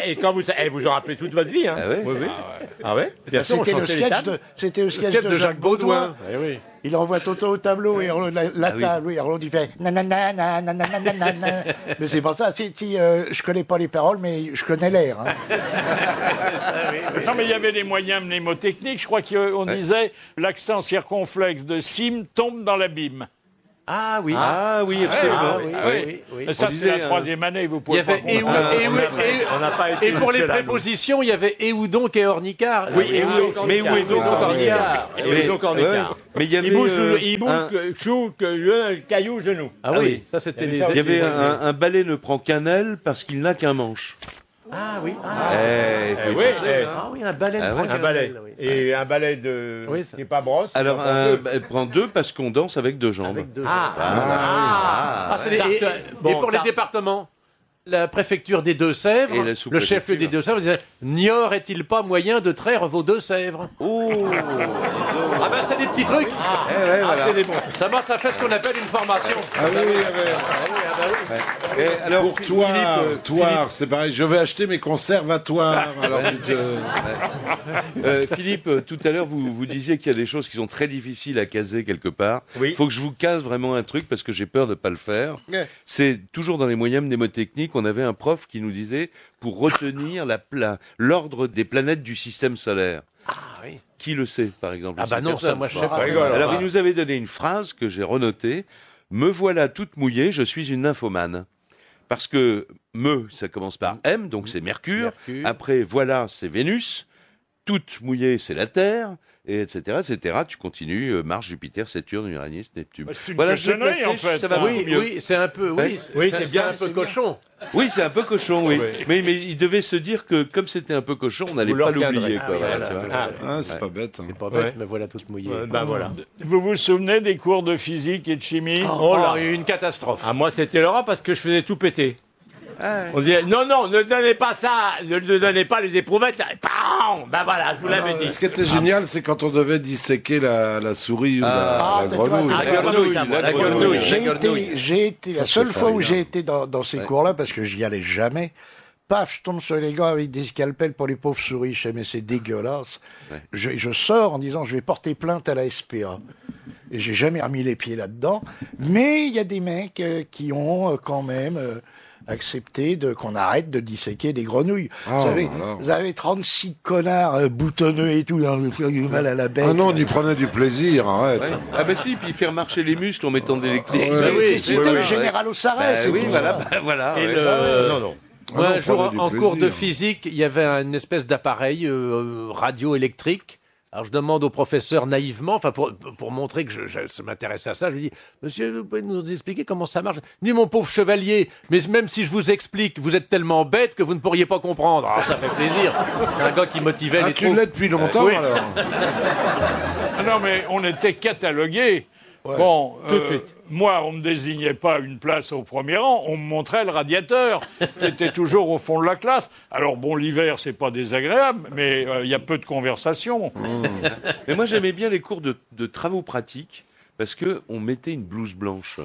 Et quand vous en rappelez toute votre vie, hein. Ah ouais Oui, oui. Ah ouais. Bien sûr, on C'était le chantait les sketch tables. c'était le sketch sketch de Jacques Baudouin. Eh oui. Il envoie Toto au tableau et la Ah oui. table, oui, alors il fait nanana, nanana, nanana. Mais c'est pour ça, si je connais pas les paroles, mais je connais l'air. Hein. Non, mais il y avait des moyens mnémotechniques. Je crois qu'on disait l'accent circonflexe de cime tombe dans l'abîme. Ah oui. Ah oui, absolument. Ah oui. Mais ça, On c'est disait, la troisième année, vous Il y pouvez pas avait et, comprendre. et pour les prépositions, il y avait et ou donc et ornicard. Oui, et où donc, mais où est donc Ornicard. Mais donc Ornicard. mais il y avait Il bouge, chou, caillou, genou. Ah oui, ça c'était les. il y avait un balai ne prend qu'un aile parce qu'il n'a qu'un manche. Ah oui. Oui, Ah oui, un balai. un balai. Et un balai de qui n'est pas brosse. Alors, elle prend deux parce qu'on danse avec deux jambes. Et pour les départements, la préfecture des Deux-Sèvres, Et la le sous-préfecture. chef des Deux-Sèvres disait « N'y aurait-il pas moyen de traire vos Deux-Sèvres ?» Ah ben c'est des petits trucs. Voilà. C'est des bons. Ça fait ce qu'on appelle une formation. Ah oui. Et alors, pour Toire, c'est pareil. Je vais acheter mes conservatoires. Alors, Philippe, tout à l'heure, vous disiez qu'il y a des choses qui sont très difficiles à caser quelque part. Il faut que je vous case vraiment un truc parce que j'ai peur de ne pas le faire. C'est toujours dans les moyens mnémotechniques, on avait un prof qui nous disait pour retenir l'ordre des planètes du système solaire. Ah oui. Qui le sait, par exemple? Ah bah non, ça moi je sais pas. Alors il nous avait donné une phrase que j'ai renotée. Me voilà toute mouillée, je suis une nymphomane. Parce que ça commence par M, donc c'est Mercure. Après, voilà, c'est Vénus. Toute mouillée, c'est la Terre. Et etc., etc. Tu continues, Mars, Jupiter, Saturne, Uranus, Neptune. C'est une voilà, cochonnerie, en fait. Ça va beaucoup mieux. Oui, c'est un peu, c'est bien un peu cochon. Oui, c'est un peu cochon, oui. Mais il devait se dire que comme c'était un peu cochon, on n'allait pas l'oublier. C'est pas bête. C'est pas bête, mais voilà toute mouillée. Voilà. Vous vous souvenez des cours de physique et de chimie? Oh là, une catastrophe. Ah, moi, c'était l'horreur parce que je faisais tout péter. On disait, non, ne donnez pas ça, ne donnez pas les éprouvettes. Ben voilà, je vous l'avais dit. Ce qui était génial, c'est quand on devait disséquer la souris ou la grenouille. La grenouille. J'ai été la seule fois où j'ai été dans ces cours-là, parce que j'y allais jamais. Paf, je tombe sur les gars avec des scalpels pour les pauvres souris. Je sais, mais c'est dégueulasse. Je sors en disant, je vais porter plainte à la SPA. Et j'ai jamais remis les pieds là-dedans. Mais il y a des mecs qui ont quand même accepté qu'on arrête de disséquer des grenouilles. Vous avez 36 connards boutonneux et tout, du mal à la bête. Ah non, on y prenait du plaisir, arrête. Ah bah si, puis il fait remarcher les muscles en mettant de l'électricité. C'était le général Ossarès. Oui, voilà. Non. Moi, un jour, en cours de physique, il y avait une espèce d'appareil radioélectrique. Alors je demande au professeur naïvement, enfin pour montrer que je m'intéresse à ça, je lui dis « Monsieur, vous pouvez nous expliquer comment ça marche ?» Il dit « Mon pauvre chevalier, mais même si je vous explique, vous êtes tellement bête que vous ne pourriez pas comprendre. » Alors ça fait plaisir. C'est un gars qui motivait les troupes. Tu l'as depuis longtemps, alors. Non, mais on était catalogués. Bon, moi, on me désignait pas une place au premier rang, on me montrait le radiateur, qui était toujours au fond de la classe. Alors bon, l'hiver, c'est pas désagréable, mais il y a peu de conversation. Mais moi, j'aimais bien les cours de travaux pratiques, parce qu'on mettait une blouse blanche.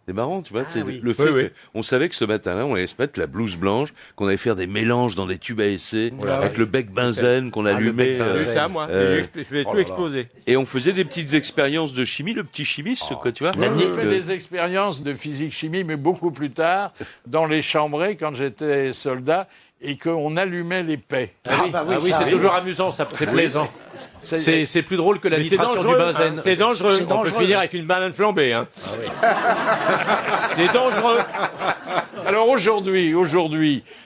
C'est marrant, tu vois, le fait qu'on savait que ce matin-là, on allait se mettre la blouse blanche, qu'on allait faire des mélanges dans des tubes à essai, avec le bec benzène qu'on allumait. C'est ça, moi. Je vais tout exploser. Et on faisait des petites expériences de chimie, le petit chimiste, quoi, tu vois. J'ai fait des expériences de physique-chimie, mais beaucoup plus tard, dans les chambrées, quand j'étais soldat, et qu'on allumait les paix. Oui, c'est toujours amusant, ça, c'est plaisant. C'est plus drôle que la nitration du benzène. C'est dangereux. On peut finir avec une banane flambée. Hein. C'est dangereux. Alors aujourd'hui,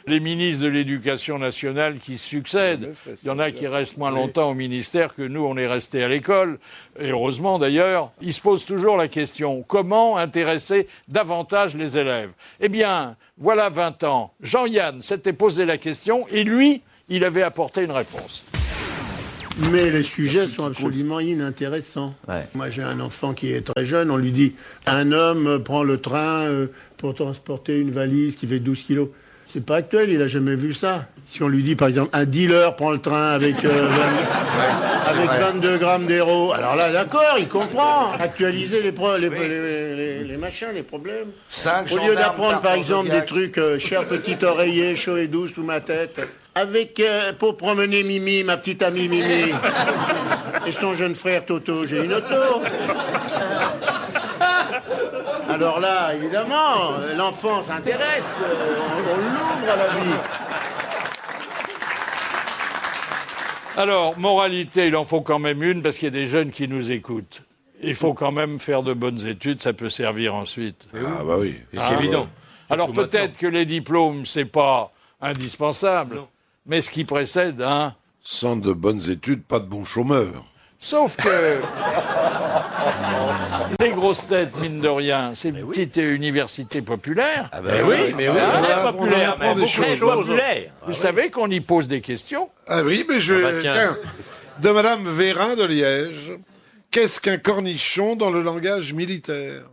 les ministres de l'Éducation nationale qui succèdent, il y en a qui restent moins longtemps au ministère que nous, on est restés à l'école, et heureusement d'ailleurs, ils se posent toujours la question, comment intéresser davantage les élèves? Eh bien, voilà 20 ans, Jean-Yann s'était posé la question, et lui, il avait apporté une réponse. Mais les sujets sont absolument inintéressants. Moi, j'ai un enfant qui est très jeune. On lui dit un homme prend le train pour transporter une valise qui fait 12 kilos. C'est pas actuel, il a jamais vu ça. Si on lui dit, par exemple, un dealer prend le train avec 22 grammes d'héros, alors là, d'accord, il comprend. Actualiser les machins, les problèmes. Au lieu d'apprendre, par exemple, des trucs, cher petit oreiller, chaud et doux sous ma tête, avec, pour promener Mimi, ma petite amie Mimi, et son jeune frère Toto, j'ai une auto. Alors là, évidemment, l'enfant s'intéresse, on l'ouvre à la vie. Alors, moralité, il en faut quand même une, parce qu'il y a des jeunes qui nous écoutent. Il faut quand même faire de bonnes études, ça peut servir ensuite. Ah bah oui. C'est évident. Alors peut-être que les diplômes, c'est pas indispensable, mais ce qui précède, hein. Sans de bonnes études, pas de bons chômeurs. Sauf que les grosses têtes, mine de rien, c'est une petite université populaire. Ah ben oui, mais oui, très populaire, mais très populaire. Vous savez qu'on y pose des questions. Ah oui, mais tiens, de Madame Vérin de Liège. Qu'est-ce qu'un cornichon dans le langage militaire?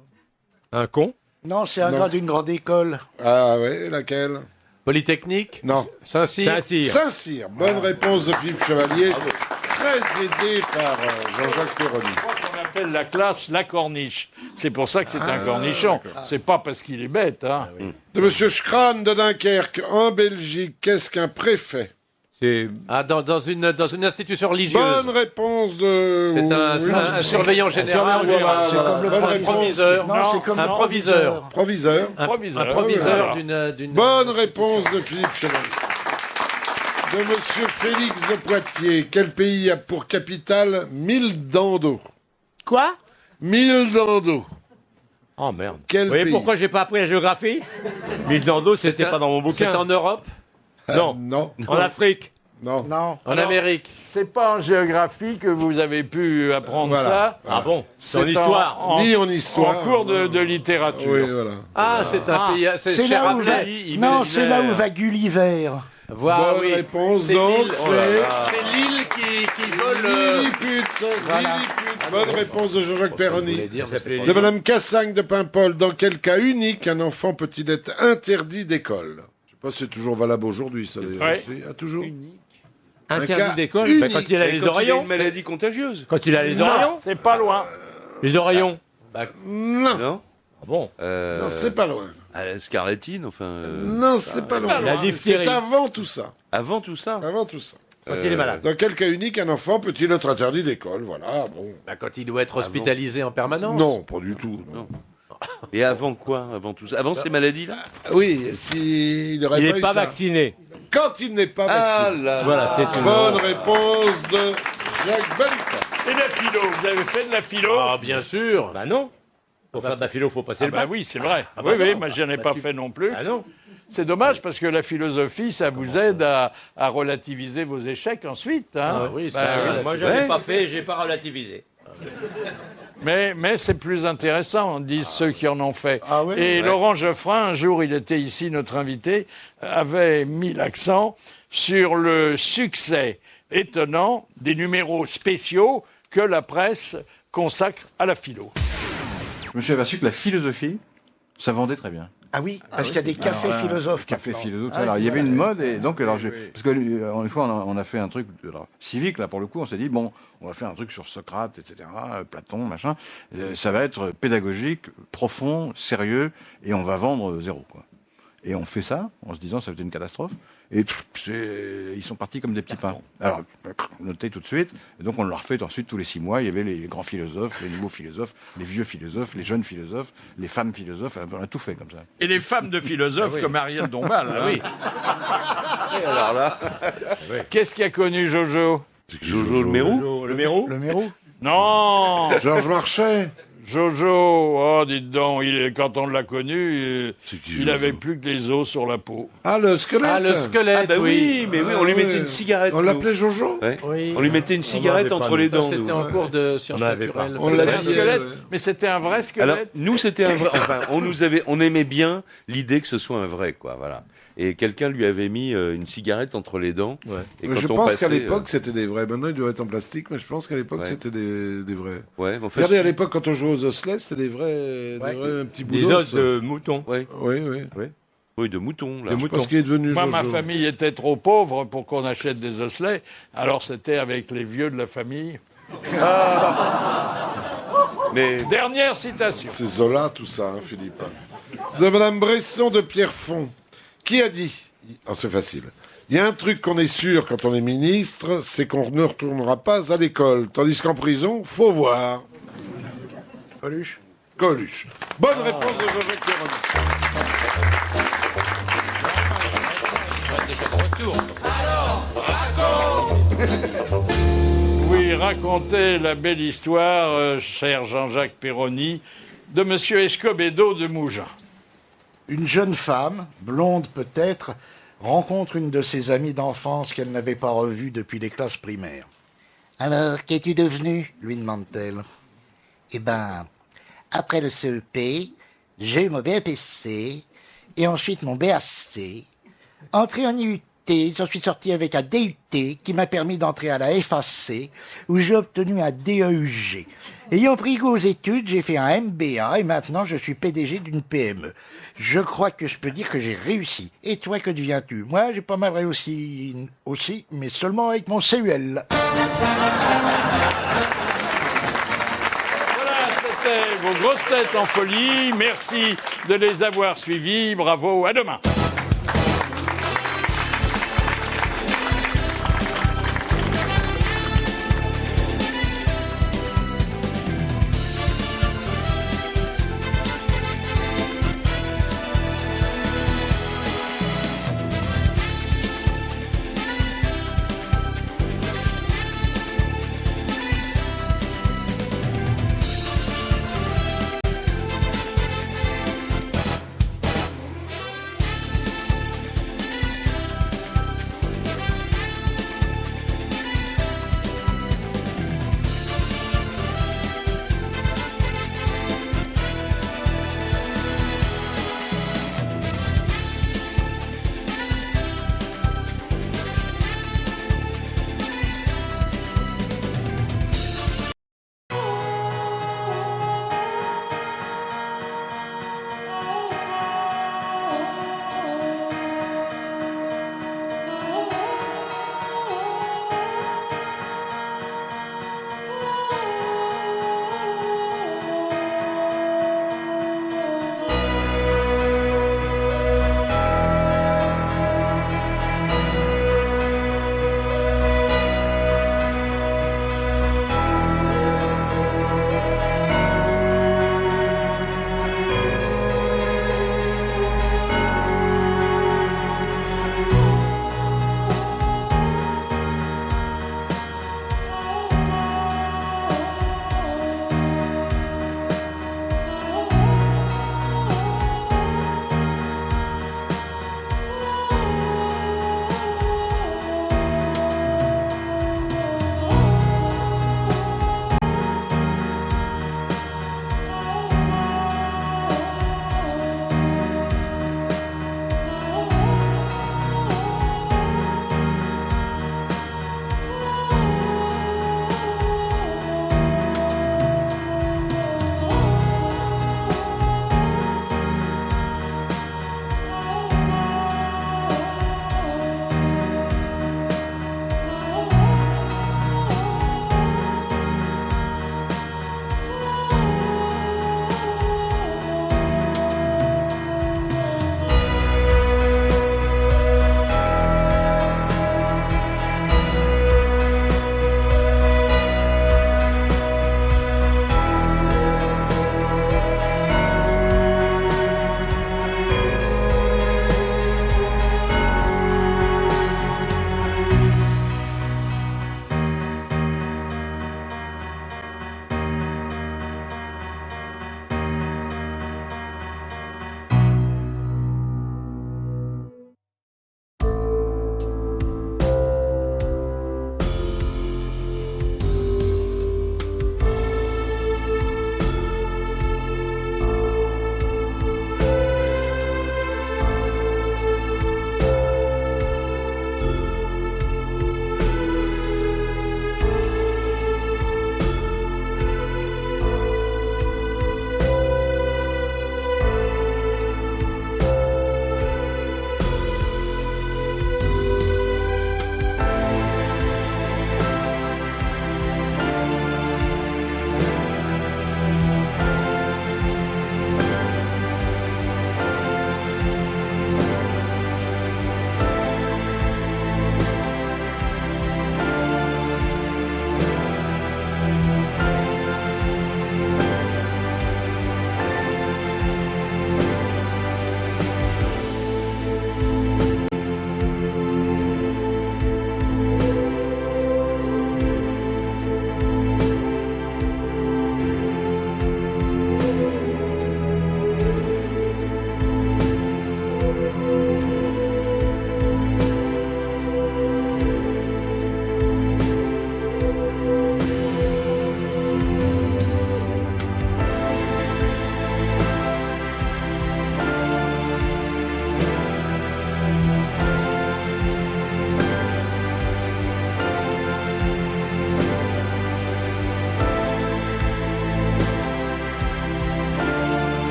Un con? Non, c'est un gars d'une grande école. Ah oui, laquelle? Polytechnique? Non. Saint-Cyr? Saint-Cyr. Bonne réponse de Philippe Chevalier. Très aidé par Jean-Jacques Perroni. On appelle la classe la corniche. C'est pour ça que c'est un cornichon. C'est pas parce qu'il est bête, hein. De Monsieur Schran de Dunkerque, en Belgique, qu'est-ce qu'un préfet? Dans une institution religieuse. Bonne réponse de... C'est un surveillant général. C'est comme le proviseur. Non, c'est comme un le proviseur. Proviseur. Un proviseur d'une... Bonne réponse de Philippe Chevalier. De Monsieur Félix de Poitiers, quel pays a pour capitale Mildando? Quoi? Mildando. Oh merde. Quel Vous voyez pays? pourquoi j'ai pas appris la géographie? Mildando, c'était pas dans mon bouquin. C'est en Europe? Non. Non. En Afrique? Non. Non. En Amérique? C'est pas en géographie que vous avez pu apprendre ça. Ah bon? C'est en histoire. Ni en histoire. En cours de littérature. Oui, voilà. Ah, c'est un pays... C'est là où va... Non, c'est là où va Gulliver. Voilà, Bonne oui. réponse, donc, C'est l'île qui vole... Lilliput. Lilliput. Bonne réponse de Jean-Jacques Perroni. De De Madame Cassagne de Paimpol, dans quel cas unique un enfant peut-il être interdit d'école? Je sais pas si c'est toujours valable aujourd'hui, ça d'ailleurs. Ouais. Ah, toujours. Interdit d'école? unique. Quand il a les oreillons? Une maladie contagieuse. Quand il a les oreillons? C'est pas loin. Les oreillons? Non. Non. Ah bon? Non, c'est pas loin. La scarlatine, enfin. Non, c'est pas loin. La diphtérie. C'est avant tout ça. Avant tout ça. Avant tout ça. Quand il est malade. Dans quel cas unique un enfant peut-il être interdit d'école? Voilà, bon. Quand il doit être hospitalisé en permanence? Non, pas du tout. Non. Et avant quoi? Avant tout ça? Avant ces maladies-là? Oui, s'il n'aurait Il pas n'est eu pas ça. vacciné. Quand il n'est pas vacciné. Voilà, c'est une Bonne réponse de Jacques Benka. Et la philo, vous avez fait de la philo? Ah, bien sûr. Bah non. Pour faire de la philo, faut passer le bac. Oui, c'est vrai. bah oui, non. moi j'en ai pas fait non plus. Ah non. C'est dommage parce que la philosophie, ça vous aide à relativiser vos échecs ensuite. Hein. Ah oui, Moi, je n'ai pas fait, j'ai pas relativisé. Mais c'est plus intéressant, disent ceux qui en ont fait. Ah oui, Et Laurent Geoffrin, un jour, il était ici, notre invité, avait mis l'accent sur le succès étonnant des numéros spéciaux que la presse consacre à la philo. Je me suis aperçu que la philosophie, ça vendait très bien. Ah oui, parce qu'il y a des cafés Alors, philosophes. Café maintenant. philosophe. Ah, alors, c'est il y avait ça. une mode et donc alors parce que une fois on a fait un truc civique là pour le coup, on s'est dit bon, on va faire un truc sur Socrate, etc., Platon, machin. Ça va être pédagogique, profond, sérieux et on va vendre zéro quoi. Et on fait ça en se disant ça va être une catastrophe. Et ils sont partis comme des petits pains. Alors, notez tout de suite. Et donc, on le refait ensuite tous les 6 mois. Il y avait les grands philosophes, les nouveaux philosophes, les vieux philosophes, les jeunes philosophes, les femmes philosophes. On a tout fait comme ça. Et les femmes de philosophes comme Ariel Dombal. Ah oui. Et alors là, qu'est-ce qui a connu Jojo? Jojo le Mérou? Le Mérou? Le Mérou? Non. Georges Marchais. Jojo, oh, dites donc, quand on l'a connu, il avait plus que les os sur la peau. Ah, le squelette. Ah, le squelette, Ah bah oui, mais oui, on lui mettait une cigarette. On nous. l'appelait Jojo. Ouais. Oui. On lui mettait une cigarette entre les dents. C'était nous. en cours de sciences avait pas. naturelles. On C'était l'a un dit, squelette, ouais. mais c'était un vrai squelette. Alors, nous, c'était un vrai. Enfin, on aimait bien l'idée que ce soit un vrai, quoi, voilà. Et quelqu'un lui avait mis une cigarette entre les dents. Ouais. Et Mais quand je on pense passait, qu'à l'époque, c'était des vrais. Maintenant, ils doivent être en plastique, mais je pense qu'à l'époque, Ouais. c'était des vrais. Ouais, en fait, Regardez, à l'époque, quand on jouait aux osselets, c'était des vrais petits bouts Des d'os. os de mouton. Ouais. Oui, oui. Oui, de mouton, là. De Je mouton. pense qu'il est devenu Moi, Jojo. ma famille était trop pauvre pour qu'on achète des osselets, alors c'était avec les vieux de la famille. Mais Dernière citation. C'est Zola, tout ça, hein, Philippe. De Madame Bresson de Pierrefonds. Qui a dit c'est facile. Il y a un truc qu'on est sûr quand on est ministre, c'est qu'on ne retournera pas à l'école. Tandis qu'en prison, faut voir. Coluche. Coluche. Bonne réponse de Jean-Jacques Perroni. et raconter la belle histoire, cher Jean-Jacques Perroni, de Monsieur Escobedo de Mougins. Une jeune femme, blonde peut-être, rencontre une de ses amies d'enfance qu'elle n'avait pas revue depuis les classes primaires. « Alors, qu'es-tu devenu ?» lui demande-t-elle. « Eh ben, après le CEP, j'ai eu mon BAPC, et ensuite mon BAC. Entré en IUT, j'en suis sorti avec un DUT qui m'a permis d'entrer à la FAC, où j'ai obtenu un DEUG. Ayant pris goût aux études, j'ai fait un MBA et maintenant je suis PDG d'une PME. Je crois que je peux dire que j'ai réussi. Et toi, que deviens-tu? Moi, j'ai pas mal réussi aussi, mais seulement avec mon CUL. Voilà, c'était vos grosses têtes en folie. Merci de les avoir suivis. Bravo, à demain.